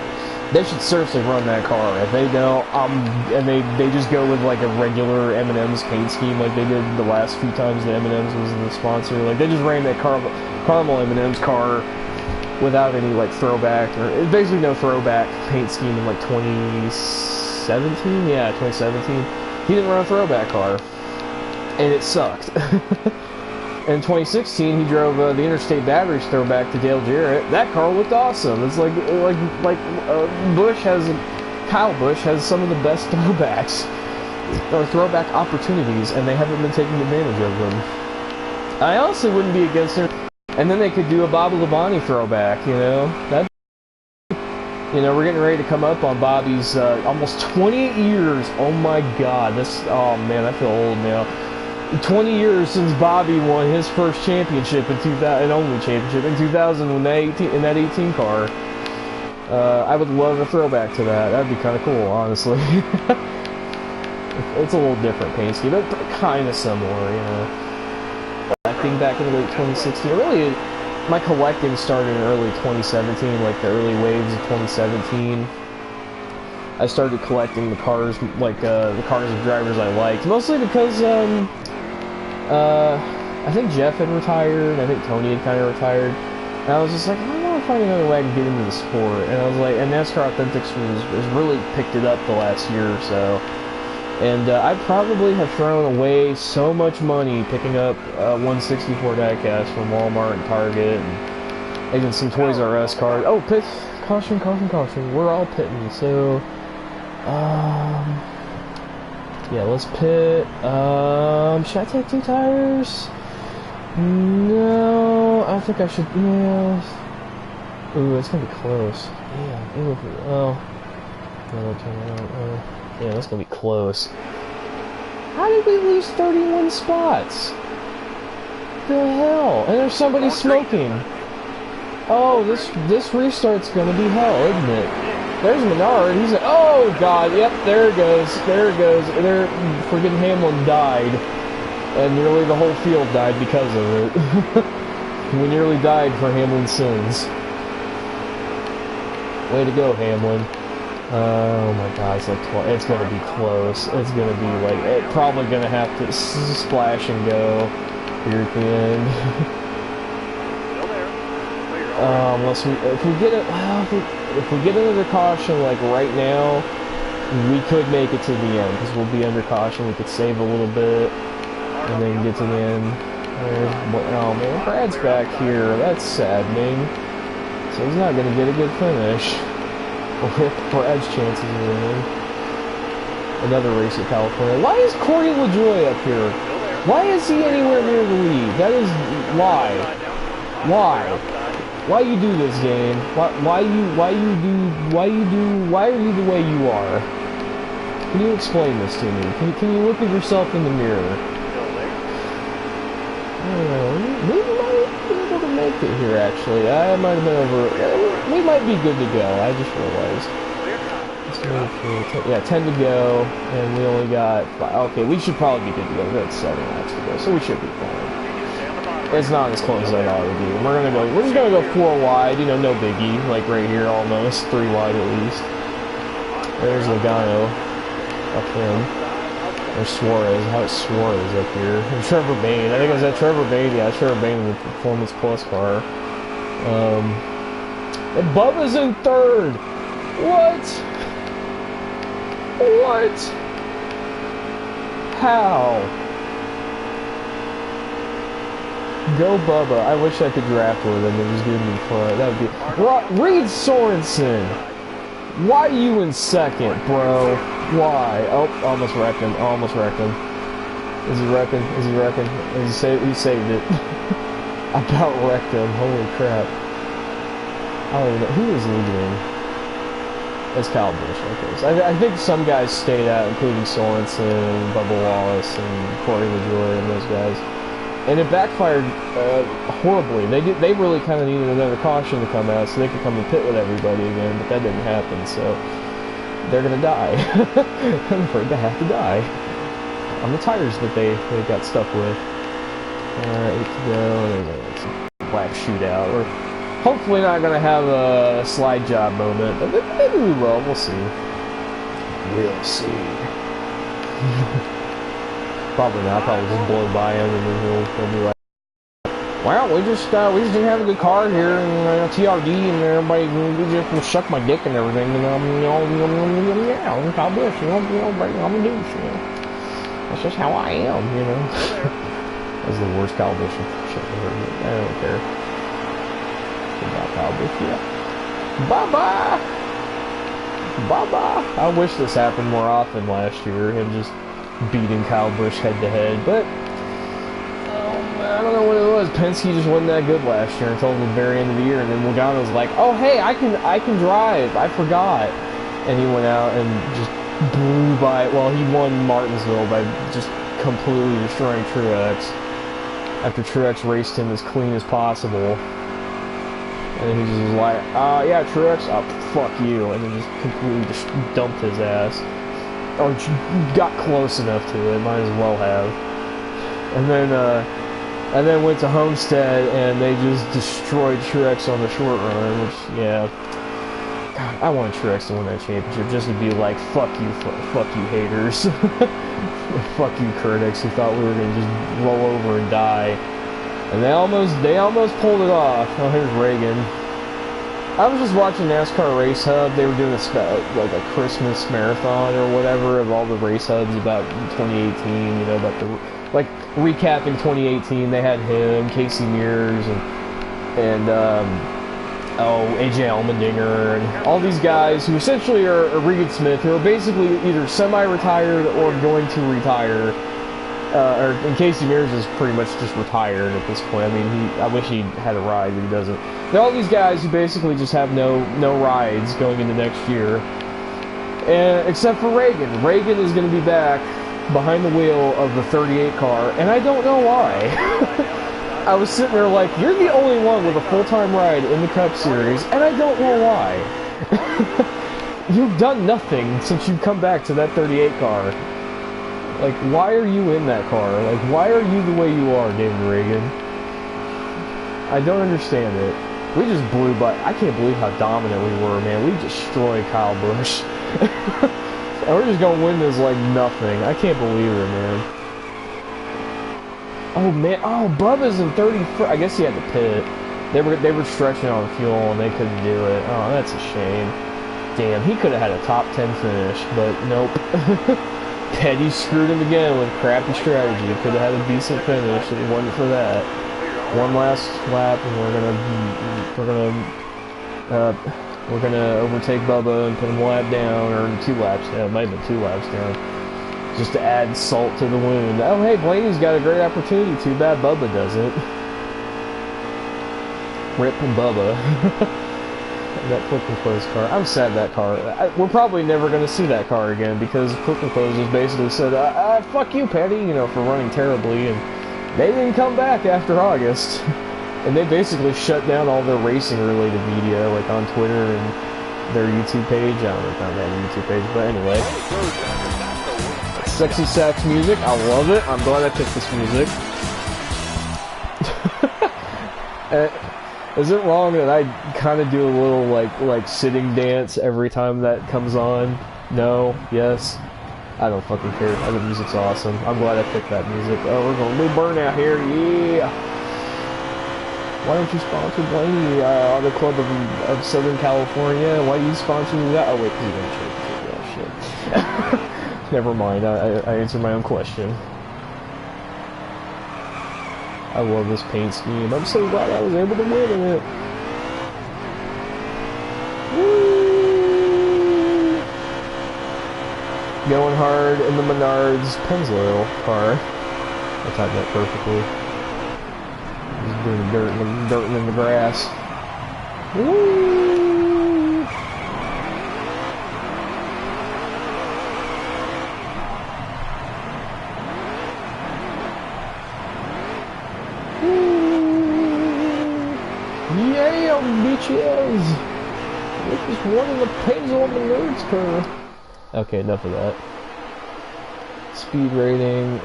They should seriously run that car. If they don't, and they just go with like a regular M&M's paint scheme like they did the last few times the M&M's was the sponsor. Like they just ran that caramel M&M's car without any like throwback or basically no throwback paint scheme in like 2017. Yeah, 2017. He didn't run a throwback car, and it sucked. In 2016, he drove the Interstate Batteries throwback to Dale Jarrett. That car looked awesome. It's like Kyle Busch has some of the best throwbacks or throwback opportunities, and they haven't been taking advantage of them. I honestly wouldn't be against it. And then they could do a Bobby Labonte throwback. You know, that. You know, we're getting ready to come up on Bobby's almost 28 years. Oh my God, oh man, I feel old now. 20 years since Bobby won his first championship in 2000, and only championship in 2000 in that 18 car. I would love a throwback to that. That'd be kind of cool, honestly. It's a little different paint scheme, but kind of similar, you know. Collecting back in late 2016. Really, my collecting started in early 2017, like the early waves of 2017. I started collecting the cars, like the cars of drivers I liked, mostly because I think Jeff had retired, I think Tony had kind of retired, and I was just like, I want to find another way I can get into the sport, and I was like, and NASCAR Authentics was really picked it up the last year or so, and I probably have thrown away so much money picking up 164 diecast from Walmart and Target, and even some Toys R Us cars. Oh, pit, caution, caution, caution, we're all pitting, so, yeah, let's pit. Should I take 2 tires? No, I think I should. Yeah. Ooh, it's gonna be close. Yeah. Ooh, oh. No, turn around. Yeah, that's gonna be close. How did we lose 31 spots? The hell? And there's somebody smoking. Oh, this restart's gonna be hell, isn't it? There's Menard. He's like, oh God, yep, there it goes. There it goes. There, friggin' Hamlin died. And nearly the whole field died because of it. We nearly died for Hamlin's sins. Way to go, Hamlin. Oh my God, it's like it's gonna be close. It's gonna be like, it's probably gonna have to splash and go here at the end. Unless if we get it, well, if we get another caution like right now, we could make it to the end because we'll be under caution. We could save a little bit and then get to the end. Oh man, Brad's back here. That's saddening. So he's not going to get a good finish. With Brad's chances of winning. Another race at California. Why is Corey LaJoie up here? Why is he anywhere near the lead? That is why. Why? Why you do this game? Why are you the way you are? Can you explain this to me? Can you look at yourself in the mirror? I don't know. We might be able to make it here, actually. I might have been over. We might be good to go. I just realized. Yeah, 10 to go, and we only got. Okay, we should probably be good to go. We got 7 laps to go, so we should be fine. It's not as close as I thought it would be. We're just gonna go 4 wide, you know, no biggie, like right here almost, 3 wide at least. There's Logano, up him. There's Suarez, how is Suarez up here? And Trevor Bayne, I think it was that Trevor Bayne, yeah, Trevor Bayne in the Performance Plus car. And Bubba's in 3rd! What? What? How? Go Bubba. I wish I could draft with him. It was going to be fun. That would be... Reed Sorensen! Why are you in 2nd, bro? Why? Oh, almost wrecked him. Almost wrecked him. Is he wrecking? Is he wrecking? He saved it. I about wrecked him. Holy crap. I don't even know. Who is leading? It's Kyle Busch. Okay. So I think some guys stayed out, including Sorensen, Bubba Wallace, and Corey LaJoie, and those guys. And it backfired horribly. They really kind of needed another caution to come out so they could come and pit with everybody again, but that didn't happen, so they're going to die. I'm afraid they have to die on the tires that they got stuck with. 8 to go, and there's a lap shootout, or Hopefully not gonna have a slide job moment, but maybe we will. We'll see. We'll see. Probably not. I'll probably just blow by him and then he'll be like, "Well, we just didn't have a good car here, and TRD, and everybody just suck my dick and everything, and yeah, Kyle Busch, I'm a douche, That's just how I am, That's the worst Kyle Busch shit I've ever heard. I don't care. About Kyle Busch, yeah. Bye-bye! Bye-bye! I wish this happened more often last year, him just beating Kyle Busch head-to-head, but I don't know what it was. Penske just wasn't that good last year until the very end of the year, and then Logano's like, "Oh hey, I can drive. I forgot," and he went out and just blew by. Well, he won Martinsville by just completely destroying Truex after Truex raced him as clean as possible, and he just was like, yeah, Truex, oh fuck you," and then just completely just dumped his ass, or got close enough to it. Might as well have, and then went to Homestead, and they just destroyed Truex on the short run, which, yeah. God, I want Truex to win that championship, just to be like, fuck you haters. Fuck you critics who thought we were going to just roll over and die. And they almost pulled it off. Oh, here's Reagan. I was just watching NASCAR Race Hub. They were doing like a Christmas marathon or whatever of all the race hubs about 2018, about the... like recapping 2018, they had him, Casey Mears, and AJ Allmendinger, and all these guys who essentially are Regan Smith, who are basically either semi-retired or going to retire. And Casey Mears is pretty much just retired at this point. I mean, I wish he had a ride, but he doesn't. They're all these guys who basically just have no rides going into next year, and except for Reagan. Reagan is going to be back behind the wheel of the 38 car, and I don't know why. I was sitting there like, you're the only one with a full-time ride in the Cup Series, and I don't know why. You've done nothing since you've come back to that 38 car. Like, why are you in that car? Like, why are you the way you are, David Reagan? I don't understand it. We just blew by. I can't believe how dominant we were, man. We destroyed Kyle Busch. And we're just gonna win this like nothing. I can't believe it, man. Oh man, Bubba's in 31st. I guess he had to pit. They were stretching on fuel and they couldn't do it. Oh, that's a shame. Damn, he could have had a top 10 finish, but nope. Petty screwed him again with crappy strategy. He could have had a decent finish if it wasn't for that. One last lap, and we're gonna overtake Bubba and put him a lap down, or 2 laps down. It might have been 2 laps down, just to add salt to the wound. Oh hey, Blaney's got a great opportunity. Too bad Bubba doesn't. Rip and Bubba. That Quick and Close car. I'm sad that car. We're probably never going to see that car again, because Quick and Close just basically said, fuck you, Petty, for running terribly, and they didn't come back after August. And they basically shut down all their racing-related media, like on Twitter and their YouTube page. I don't know if they have a YouTube page, but anyway. Sexy sax music. I love it. I'm glad I picked this music. Is it wrong that I kind of do a little like sitting dance every time that comes on? No? Yes? I don't fucking care. The music's awesome. I'm glad I picked that music. Oh, we're going to be burnout here. Yeah! Why don't you sponsor Blaney, Auto Club of Southern California? Why do you sponsor that? Oh wait, because you don't shit. Never mind. I answered my own question. I love this paint scheme. I'm so glad I was able to win in it. Woo! Going hard in the Menards Pennzoil car. I timed that perfectly. Just doing dirt in the grass. Woo! Yeah, bitches! This is one of the pages on the nerds curve. Okay, enough of that. Speed rating.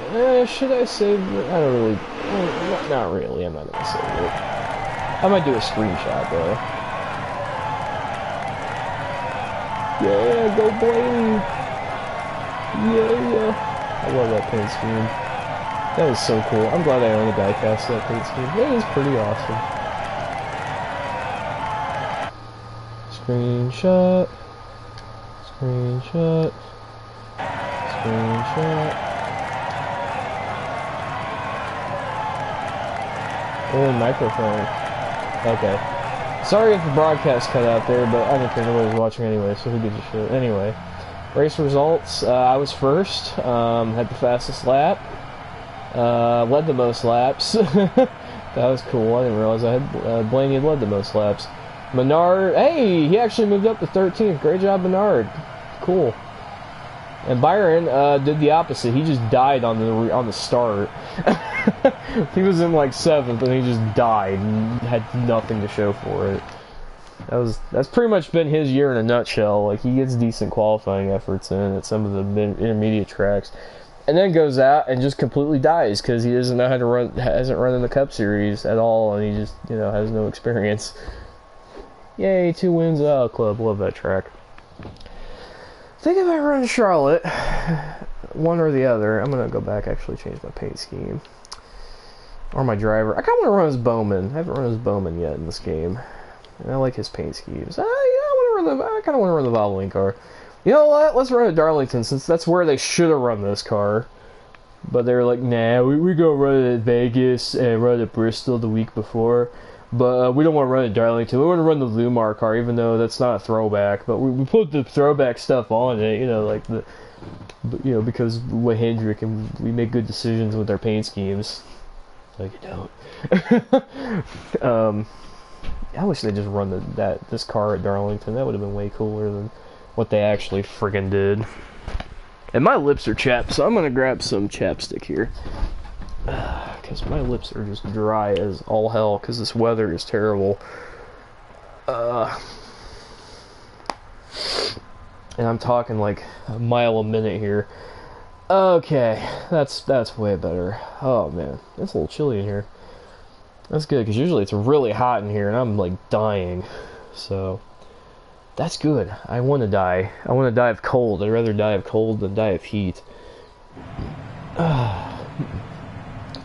Should I save it? I don't really. Not really. I'm not gonna save it. I might do a screenshot though. Yeah, go Blaney! Yeah! I love that paint scheme. That was so cool. I'm glad I own a diecast of that paint scheme. That is pretty awesome. Screenshot. Screenshot. Screenshot. Oh, microphone. Okay. Sorry if the broadcast cut out there, but I don't care, nobody was watching anyway, so who gives a shit. Anyway, race results. I was first, had the fastest lap, led the most laps. That was cool. I didn't realize I had Blaney had led the most laps. Menard, hey, he actually moved up to 13th. Great job, Menard. Cool. And Byron did the opposite. He just died on the start. He was in like 7th, and he just died and had nothing to show for it. That's pretty much been his year in a nutshell. Like, he gets decent qualifying efforts in at some of the intermediate tracks, and then goes out and just completely dies because he doesn't know how to run. Hasn't run in the Cup Series at all, and he just has no experience. Yay, 2 wins! Oh, club, love that track. I think I might run Charlotte, one or the other. I'm gonna go back, actually change my paint scheme. Or my driver. I kind of want to run as Bowman. I haven't run as Bowman yet in this game. And I like his paint schemes. I kind of want to run the Valvoline car. You know what? Let's run at Darlington, since that's where they should have run this car. But they were like, nah, we go run it at Vegas and run it at Bristol the week before. But we don't want to run at Darlington. We want to run the Lumar car, even though that's not a throwback. But we put the throwback stuff on it, like because we're Hendrick and we make good decisions with our paint schemes. Like you don't. I wish they just run this car at Darlington. That would have been way cooler than what they actually friggin' did. And my lips are chapped, so I'm gonna grab some chapstick here. Because my lips are just dry as all hell, because this weather is terrible. And I'm talking like a mile a minute here. Okay, that's way better. Oh man, it's a little chilly in here. That's good, because usually it's really hot in here, and I'm like dying. So, that's good. I want to die. I want to die of cold. I'd rather die of cold than die of heat.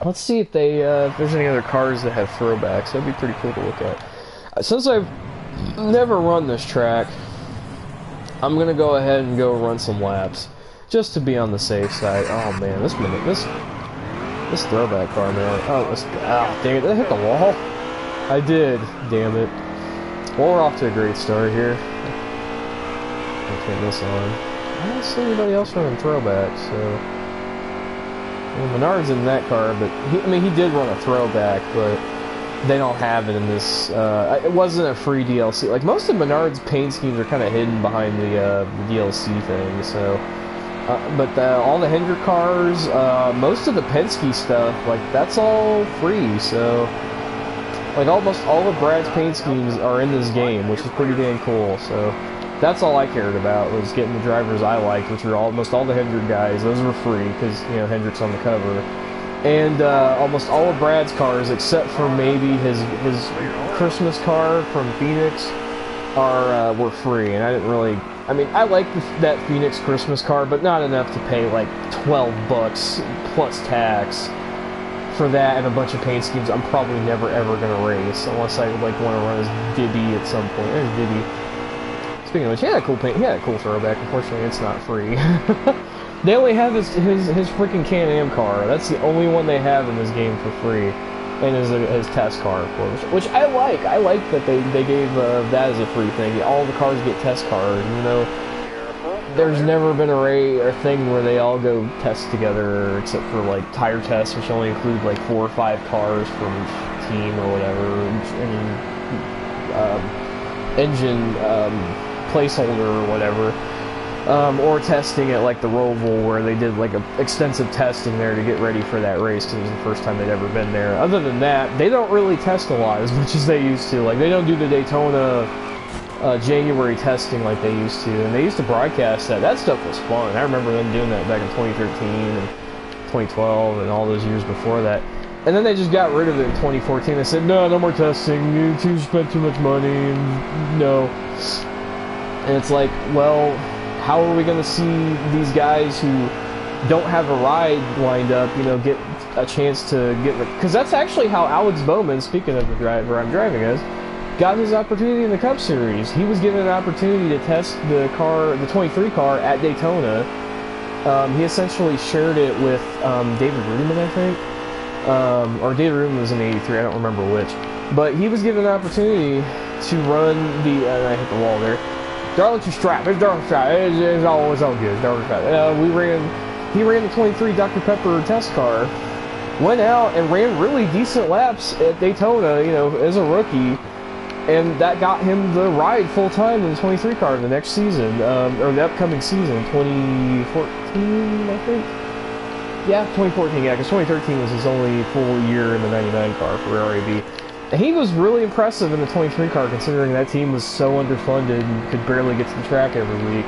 Let's see if there's any other cars that have throwbacks. That'd be pretty cool to look at. Since I've never run this track, I'm gonna go ahead and go run some laps, just to be on the safe side. Oh man, this throwback car, man. Oh, dang it! Did I hit the wall? I did. Damn it. Well, we're off to a great start here. I'll turn this on. I don't see anybody else running throwback, so. Well, Menard's in that car, but he did run a throwback, but they don't have it in this. It wasn't a free DLC. Like, most of Menard's paint schemes are kind of hidden behind the DLC thing, so. But all the Hendrick cars, most of the Penske stuff, like, that's all free, so. Like, almost all of Brad's paint schemes are in this game, which is pretty dang cool, so. That's all I cared about, was getting the drivers I liked, which were almost all the Hendrick guys. Those were free, because, Hendrick's on the cover. And almost all of Brad's cars, except for maybe his Christmas car from Phoenix, were free. And I didn't really... I mean, I like that Phoenix Christmas car, but not enough to pay, like, $12 plus tax for that and a bunch of paint schemes I'm probably never, ever going to race, unless I, like, want to run as Dibby at some point. There's Dibby. Speaking of which, he had a cool paint. He had a cool throwback. Unfortunately, it's not free. They only have his freaking Can-Am car. That's the only one they have in this game for free, and his test car, of course, which I like. I like that they gave that as a free thing. All the cars get test cars. There's never been a thing where they all go test together, except for like tire tests, which only include like 4 or 5 cars from each team or whatever, and engine. Placeholder or whatever, or testing at like the Roval, where they did like extensive testing there to get ready for that race, because it was the first time they'd ever been there. Other than that, they don't really test a lot as much as they used to. Like, they don't do the Daytona January testing like they used to, and they used to broadcast that. That stuff was fun. I remember them doing that back in 2013 and 2012 and all those years before that. And then they just got rid of it in 2014. They said, no, no more testing. You spent too much money. And no. And it's like, well, how are we going to see these guys who don't have a ride lined up, you know, get a chance to get... Because that's actually how Alex Bowman, speaking of the driver I'm driving as, got his opportunity in the Cup Series. He was given an opportunity to test the car, the 23 car, at Daytona. He essentially shared it with David Rudiman, I think. Or David Rudiman was in 83, I don't remember which. But he was given an opportunity to run the... I hit the wall there. Darlington Strap. It's Darlington Strap. It's all good. Darlington Strap. He ran the 23 Dr. Pepper test car. Went out and ran really decent laps at Daytona, you know, as a rookie. And that got him the ride full-time in the 23 car the next season, or the upcoming season, 2014, I think? Yeah, 2014, yeah, because 2013 was his only full year in the 99 car for RAB. And he was really impressive in the 23 car, considering that team was so underfunded and could barely get to the track every week.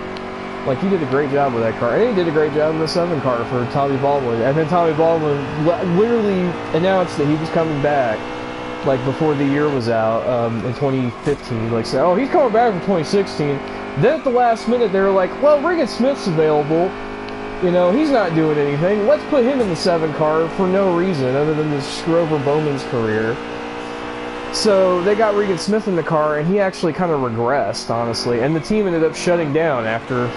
Like, he did a great job with that car. And he did a great job in the 7 car for Tommy Baldwin. And then Tommy Baldwin literally announced that he was coming back, like, before the year was out, in 2015. Like, said, oh, he's coming back from 2016. Then at the last minute, they were like, well, Regan Smith's available. You know, he's not doing anything. Let's put him in the 7 car for no reason other than to screw over Bowman's career. So they got Regan Smith in the car, and he actually kind of regressed, honestly. And the team ended up shutting down after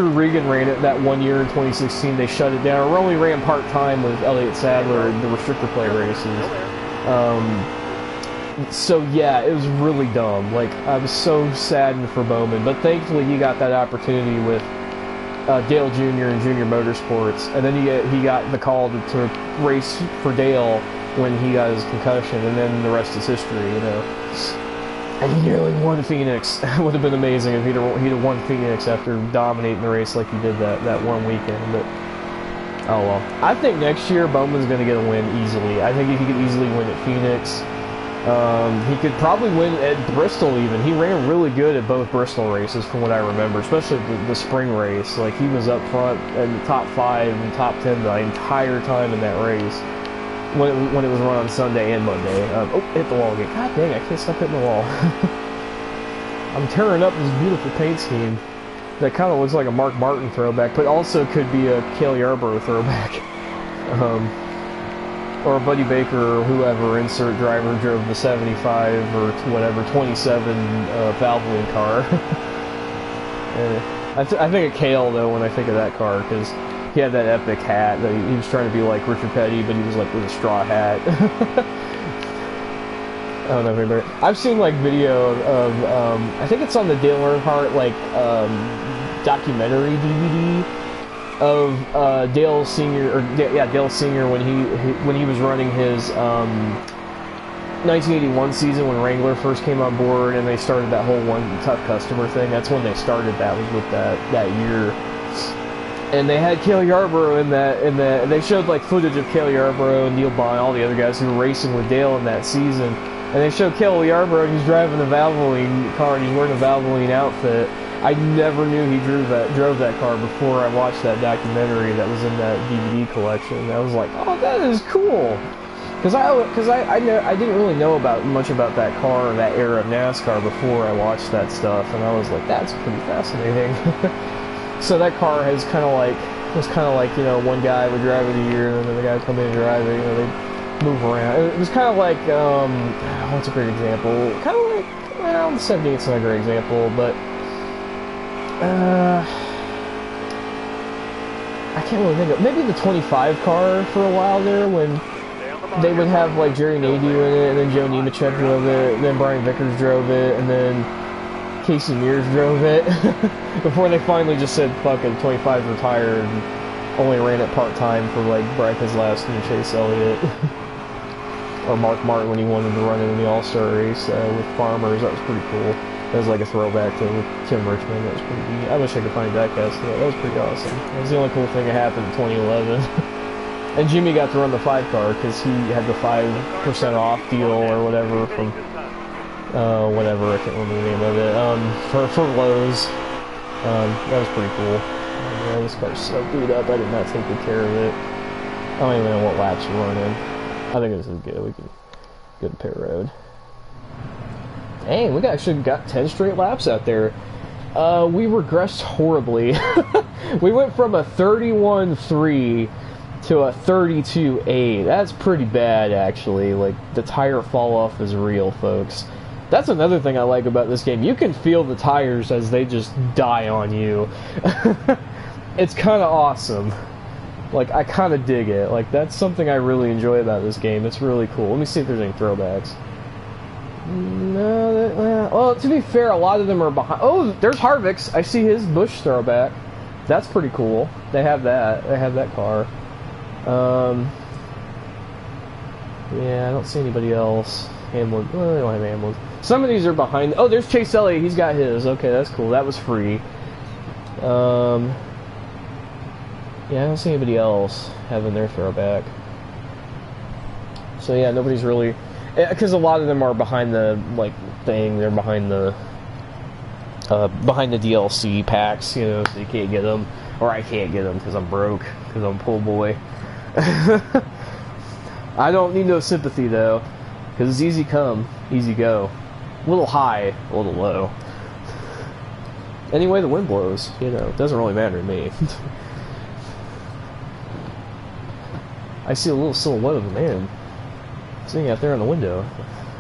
Regan ran it that 1 year in 2016. They shut it down. Or only ran part-time with Elliott Sadler in the restrictor plate races. So yeah, it was really dumb. Like, I was so saddened for Bowman, but thankfully he got that opportunity with Dale Jr. and Junior Motorsports, and then he got the call to race for Dale when he got his concussion, and then the rest is history, you know. And he nearly won Phoenix. It would have been amazing if he'd have won Phoenix after dominating the race like he did that one weekend, but oh well. I think next year Bowman's going to get a win easily. I think he could easily win at Phoenix. He could probably win at Bristol even. He ran really good at both Bristol races from what I remember, especially the spring race. Like, he was up front in the top 5 and top 10 the entire time in that race when it was run on Sunday and Monday. Oh, hit the wall again. God dang, I can't stop hitting the wall. I'm tearing up this beautiful paint scheme that kind of looks like a Mark Martin throwback, but also could be a Cale Yarborough throwback. Or Buddy Baker or whoever, insert driver, drove the 75 or whatever, 27 Valvoline car. I think of Cale, though, when I think of that car, because he had that epic hat. That he was trying to be like Richard Petty, but he was like with a straw hat. I don't know if anybody... I've seen like video of I think it's on the Dale Earnhardt like documentary DVD of Dale Sr. Dale Sr. when he was running his 1981 season when Wrangler first came on board and they started that whole one tough customer thing. That's when they started. That was with that year. And they had Cale Yarborough in that, and they showed like footage of Cale Yarborough and Neil Bond, all the other guys who were racing with Dale in that season. And they showed Cale Yarborough, and he's driving the Valvoline car, and he's wearing a Valvoline outfit. I never knew he drove that car before I watched that documentary that was in that DVD collection. I was like, oh, that is cool. Because I didn't really know much about that car or that era of NASCAR before I watched that stuff, and I was like, that's pretty fascinating. So that car was kind of like, you know, one guy would drive it a year, and then the guy would come in and drive it, you know, they'd move around. It was kind of like, what's a great example? Kind of like, well, the 78's not a great example, but, I can't really think of, maybe the 25 car for a while there, when they would have, like, Jerry Nadeau in it, and then Joe Nemechek drove it, and then Brian Vickers drove it, and then Casey Mears drove it, before they finally just said, fuck it, 25's retired, and only ran it part-time for, like, Brad Keselowski and Chase Elliott. Or Mark Martin when he wanted to run it in the All-Star race with Farmers. That was pretty cool. That was like a throwback to Tim Richmond. That was pretty neat. I wish I could find that cast. That was pretty awesome. That was the only cool thing that happened in 2011. And Jimmy got to run the 5 car because he had the 5% off deal or whatever from whatever, I can't remember the name of it, for Lowe's. That was pretty cool. Oh, man, this car's so beat up, I did not take good care of it. don't even know what laps we're running. I think this is good. We can go to pit road. Dang, we actually got 10 straight laps out there. We regressed horribly. We went from a 31.3 to a 32.8. That's pretty bad, actually. Like, the tire fall off is real, folks. That's another thing I like about this game. You can feel the tires as they just die on you. It's kind of awesome. Like, I kind of dig it. Like, that's something I really enjoy about this game. It's really cool. Let me see if there's any throwbacks. No, well, to be fair, a lot of them are behind. Oh, there's Harvick's. I see his Busch throwback. That's pretty cool. They have that. They have that car. Yeah, I don't see anybody else. Hamlin. Well, they don't have Hamlin. Some of these are behind. Oh, there's Chase Elliott. He's got his. Okay, that's cool. That was free. Yeah, I don't see anybody else having their throwback. So yeah, nobody's really, because a lot of them are behind the like thing. They're behind the DLC packs, you know, so you can't get them, or I can't get them because I'm broke, because I'm a poor boy. I don't need no sympathy though, because it's easy come, easy go. A little high, a little low. Anyway, the wind blows, you know, it doesn't really matter to me. I see a little silhouette of a man sitting out there in the window.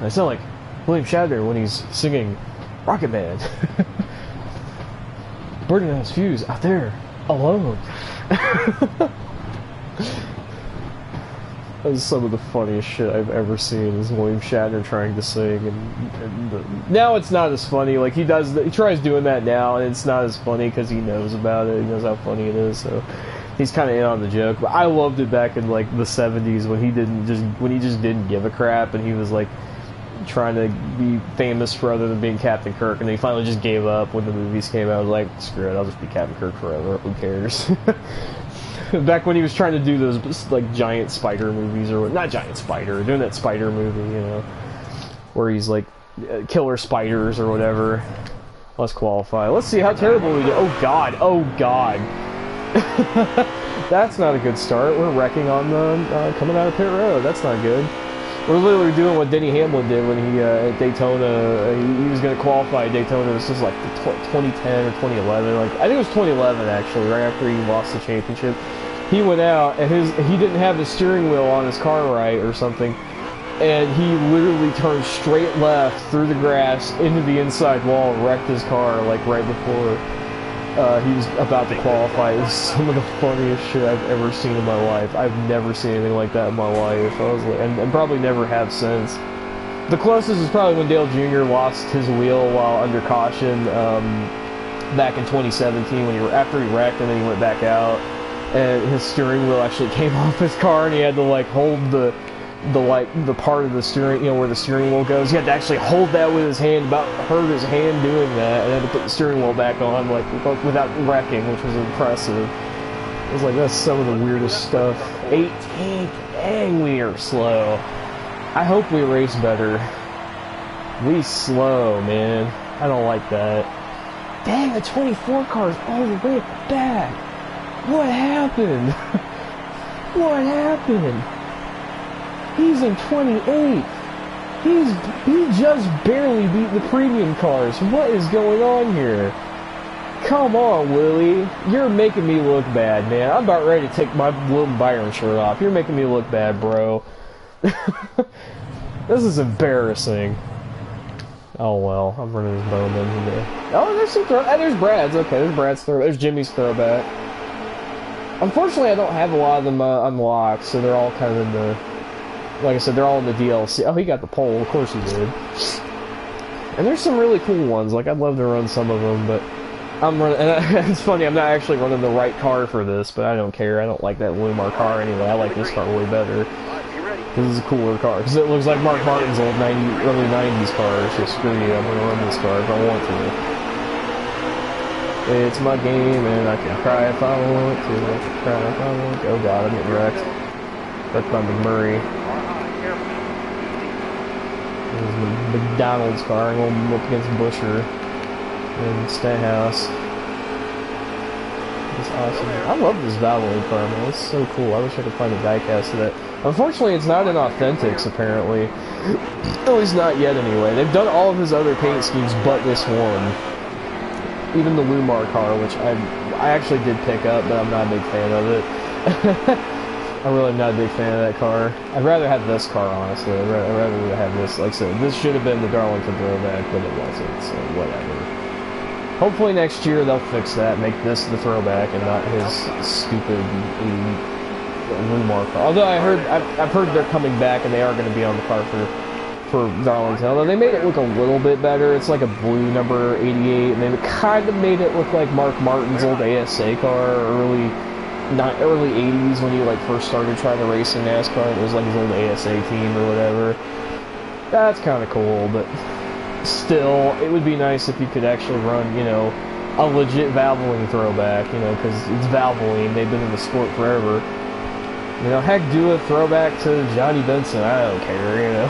I sound like William Shatner when he's singing Rocket Man. Burning out his fuse out there, alone. That is some of the funniest shit I've ever seen, is William Shatner trying to sing, and now it's not as funny. Like, he tries doing that now, and it's not as funny because he knows about it. He knows how funny it is, so he's kind of in on the joke. But I loved it back in like the '70s when he just didn't give a crap, and he was like trying to be famous for other than being Captain Kirk, and he finally just gave up when the movies came out. I was like, screw it, I'll just be Captain Kirk forever. Who cares? Back when he was trying to do those like giant spider movies, or not giant spider, doing that spider movie, you know, where he's like killer spiders or whatever. Let's qualify. Let's see how terrible we do. Oh god, oh god. That's not a good start. We're wrecking on the coming out of pit road. That's not good. We're literally doing what Denny Hamlin did when he at Daytona. He was going to qualify at Daytona. This was like 2010 or 2011. Like, I think it was 2011 actually, right after he lost the championship. He went out and he didn't have the steering wheel on his car right or something, and he literally turned straight left through the grass into the inside wall and wrecked his car like right before he was about to qualify. It was some of the funniest shit I've ever seen in my life. I've never seen anything like that in my life. I was like, and probably never have since. The closest is probably when Dale Jr. lost his wheel while under caution back in 2017 when after he wrecked and then he went back out, and his steering wheel actually came off his car and he had to like hold the part of the steering, you know, where the steering wheel goes. He had to actually hold that with his hand, about hurt his hand doing that, and had to put the steering wheel back on, like, without wrecking, which was impressive. I was like, that's some of the weirdest stuff. 18th, dang, we are slow. I hope we race better. We slow, man. I don't like that. Dang, the 24 car's all the way back. What happened? What happened? He's in 28th. He just barely beat the premium cars. What is going on here? Come on, Willie. You're making me look bad, man. I'm about ready to take my Wilton Byron shirt off. You're making me look bad, bro. This is embarrassing. Oh well, I'm running his Bowman today. Oh, there's some there's Brad's. Okay, there's Brad's throw. There's Jimmy's throwback. Unfortunately, I don't have a lot of them unlocked, so they're all kind of in the... Like I said, they're all in the DLC. Oh, he got the pole. Of course he did. And there's some really cool ones. Like, I'd love to run some of them, but I'm running... And it's funny, I'm not actually running the right car for this, but I don't care. I don't like that Lumar car anyway. I like this car way better. This is a cooler car. Because it looks like Mark Martin's old early 90s car. So screw you, I'm going to run this car if I want to. It's my game, and I can cry if I want to. I can cry if I want to. Oh god, I'm getting wrecked. That's by McMurray. This is the McDonald's car. I'm going up against Busher and Stenhouse. It's awesome. I love this Valvoline car, man. It's so cool. I wish I could find a diecast of that. Unfortunately, it's not in Authentics, apparently. At least not yet, anyway. They've done all of his other paint schemes but this one. Even the Lumar car, which I actually did pick up, but I'm not a big fan of it. I'm really not a big fan of that car. I'd rather have this car, honestly. I'd rather have this. Like I said, this should have been the Darlington throwback, but it wasn't, so whatever. Hopefully next year they'll fix that, make this the throwback and not his stupid Lumar car. Although I've heard they're coming back and they are going to be on the car for Darlington. Although they made it look a little bit better. It's like a blue number 88, and they kind of made it look like Mark Martin's old ASA car, early 80s when he like first started trying to race in NASCAR. It was like his old ASA team or whatever. That's kind of cool, but still, it would be nice if you could actually run, you know, a legit Valvoline throwback, you know, because it's Valvoline. They've been in the sport forever. You know, heck, do a throwback to Johnny Benson. I don't care, you know.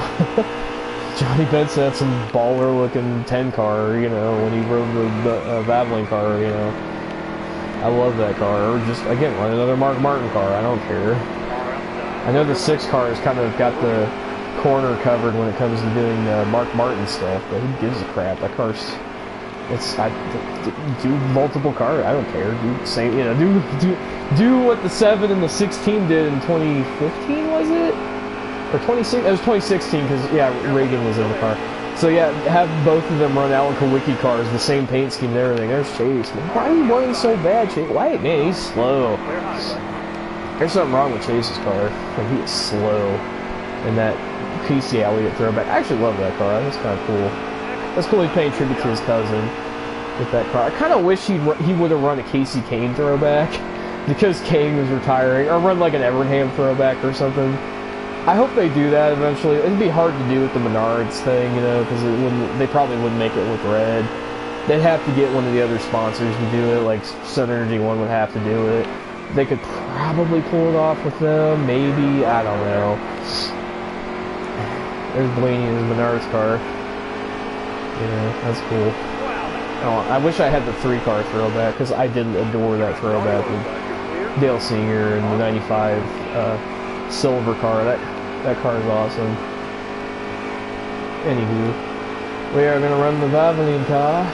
Johnny Benson had some baller-looking 10 car, you know, when he rode the Valvoline car, you know. I love that car. Or just, again, run another Mark Martin car. I don't care. I know the 6 car has kind of got the corner covered when it comes to doing Mark Martin stuff, but who gives a crap? That car's... do multiple cars. I don't care. Do what the 7 and the 16 did in 2015, was it? Or 26? It was 2016 because yeah, Reagan was in the car. So yeah, have both of them run Alan Kowicki cars, the same paint scheme and everything. There's Chase. Man, why are you running so bad, Chase? Why, man? He's slow. There's something wrong with Chase's car. Like, he is slow. And that PC Elliott throwback. I actually love that car. That's kind of cool. That's cool. He's paying tribute to his cousin with that car. I kind of wish he would have run a Casey Kane throwback because Kane was retiring, or run like an Evernham throwback or something. I hope they do that eventually. It'd be hard to do with the Menards thing, you know, because they probably wouldn't make it look red. They'd have to get one of the other sponsors to do it, like Southern Energy One would have to do it. They could probably pull it off with them, maybe. I don't know. There's Blaney in his Menards car. You know, that's cool. Oh, I wish I had the 3-car throwback, because I did adore that throwback with Dale Sr. and the 95 silver car. That car is awesome. Anywho, we are going to run the Valvoline car.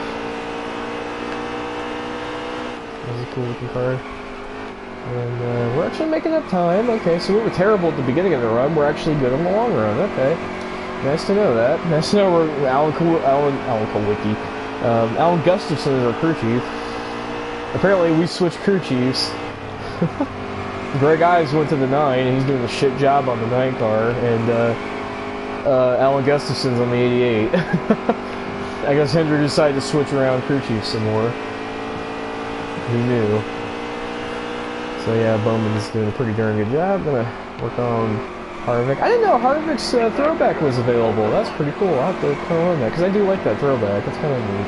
That's a cool looking car. And we're actually making up time. Okay, so we were terrible at the beginning of the run. We're actually good in the long run. Okay. Nice to know that. Nice to know we're Alan Kowicki. Alan Gustafson is our crew chief. Apparently we switched crew chiefs. Greg Ives went to the 9 and he's doing a shit job on the 9 car, and Alan Gustafson's on the 88. I guess Hendry decided to switch around crew chiefs some more. Who knew? So yeah, Bowman's doing a pretty darn good job. Gonna work on Harvick. I didn't know Harvick's throwback was available. That's pretty cool. I'll have to put on that because I do like that throwback. It's kind of neat.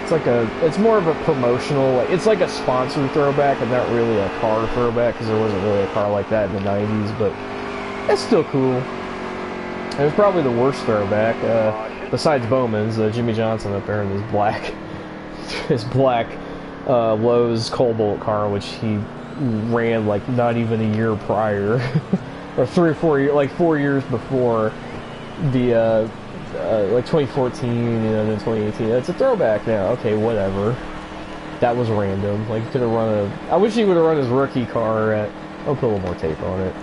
It's more of a promotional, it's like a sponsored throwback and not really a car throwback because there wasn't really a car like that in the 90s, but it's still cool. It was probably the worst throwback, besides Bowman's, Jimmy Johnson up there in his black Lowe's Cobalt car, which he ran like not even a year prior, or 3 or 4 years, like 4 years before the like 2014, you know, then 2018. It's a throwback now. Okay, whatever. That was random. Like, could have run I wish he would have run his rookie car at... I'll put a little more tape on it.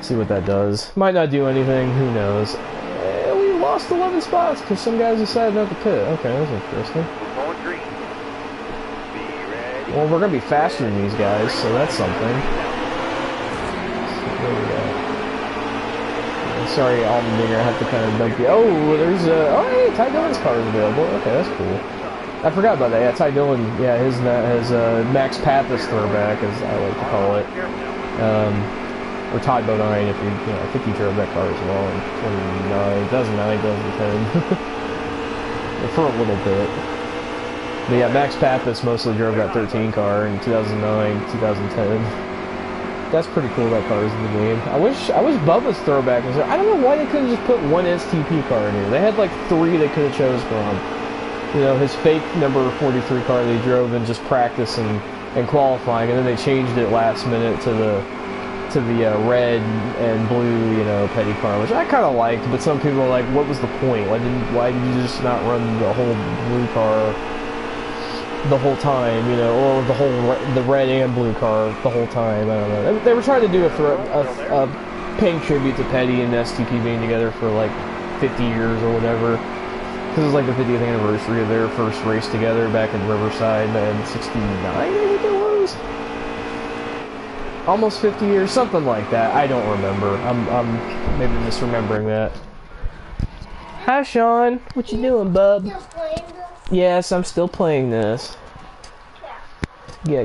See what that does. Might not do anything. Who knows? We lost 11 spots because some guys decided not to pit. Okay, that's interesting. Well, we're going to be faster than these guys, so that's something. There we go. Sorry, Almendinger, I have to kind of dump you. Oh, there's oh, hey, Ty Dillon's car is available. Okay, that's cool. I forgot about that. Yeah, Ty Dillon, yeah, his Max Pappas throwback, as I like to call it. Or Todd Bodine, if you know, I think he drove that car as well in 2009, 2010. For a little bit. But yeah, Max Pappas mostly drove that 13 car in 2009, 2010. That's pretty cool. That car is in the game. I wish Bubba's throwback was there. I don't know why they couldn't just put one STP car in here. They had like 3 they could have chose from. You know, his fake number 43 car they drove in just practice and in qualifying, and then they changed it last minute to the red and blue, you know, petty car, which I kind of liked. But some people are like, what was the point? Why did you just not run the whole blue car the whole time, you know, or the red and blue car the whole time? I don't know. They were trying to do a paying tribute to Petty and STP being together for like 50 years or whatever. Because it was like the 50th anniversary of their first race together back in Riverside in '69, I think it was. Almost 50 years, something like that. I don't remember. I'm maybe misremembering that. Hi, Sean. What you doing, bub? Still playing this? Yes, I'm still playing this. Yeah.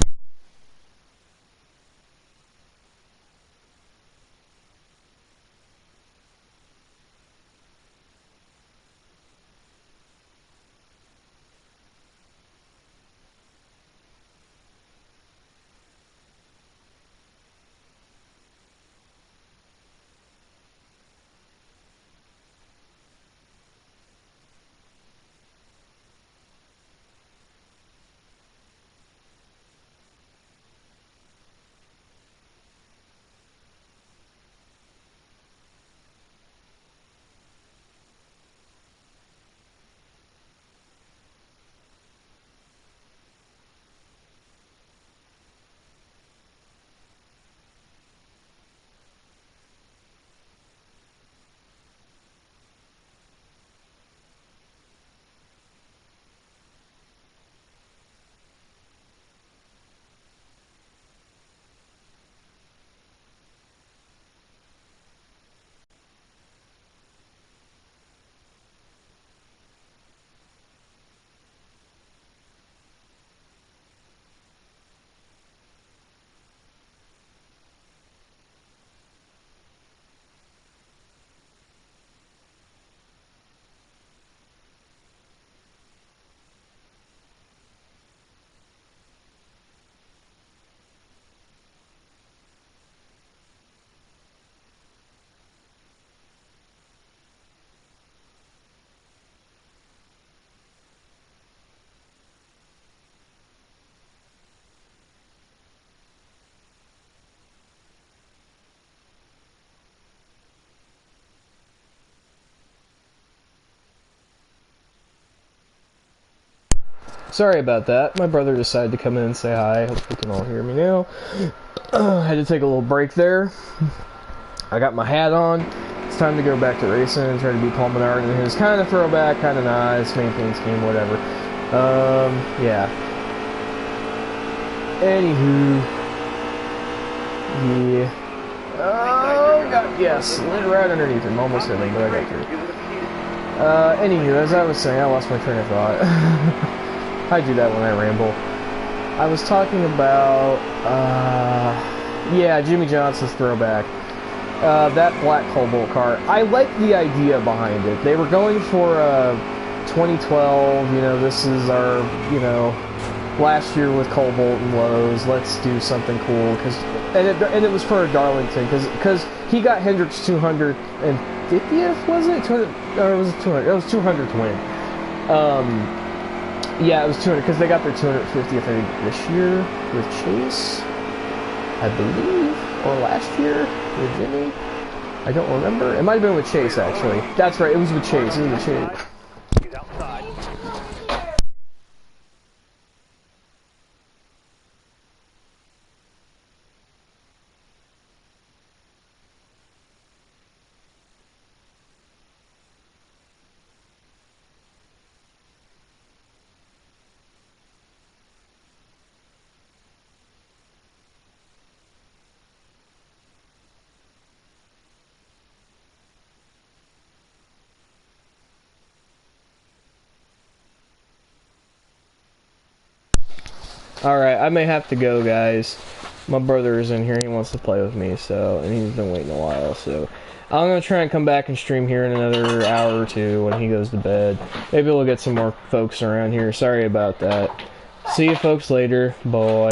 Sorry about that. My brother decided to come in and say hi. Hope you can all hear me now. I had to take a little break there. I got my hat on. It's time to go back to racing and try to beat Paul Menard in his kind of throwback, kind of nice, main thing scheme, whatever. Yeah. Anywho. Yeah. Oh, God, yes. Slid right underneath him. Almost hit him, but I got through. Anywho, as I was saying, I lost my train of thought. I do that when I ramble. I was talking about, yeah, Jimmy Johnson's throwback. That black Cobalt car. I like the idea behind it. They were going for 2012, you know, this is our, you know, last year with Cobalt and Lowe's. Let's do something cool. And it was for Darlington, because he got Hendrick's 250th, was it? 200, or was it 200? It was 200th win. Yeah, it was 200, because they got their 250th, I think, this year with Chase, I believe, or last year with Jimmy. I don't remember. It might have been with Chase, actually. That's right, it was with Chase. It was with Chase. He's outside. Alright, I may have to go, guys. My brother is in here, he wants to play with me, so, and he's been waiting a while, so I'm gonna try and come back and stream here in another hour or two when he goes to bed. Maybe we'll get some more folks around here. Sorry about that. See you folks later. Bye.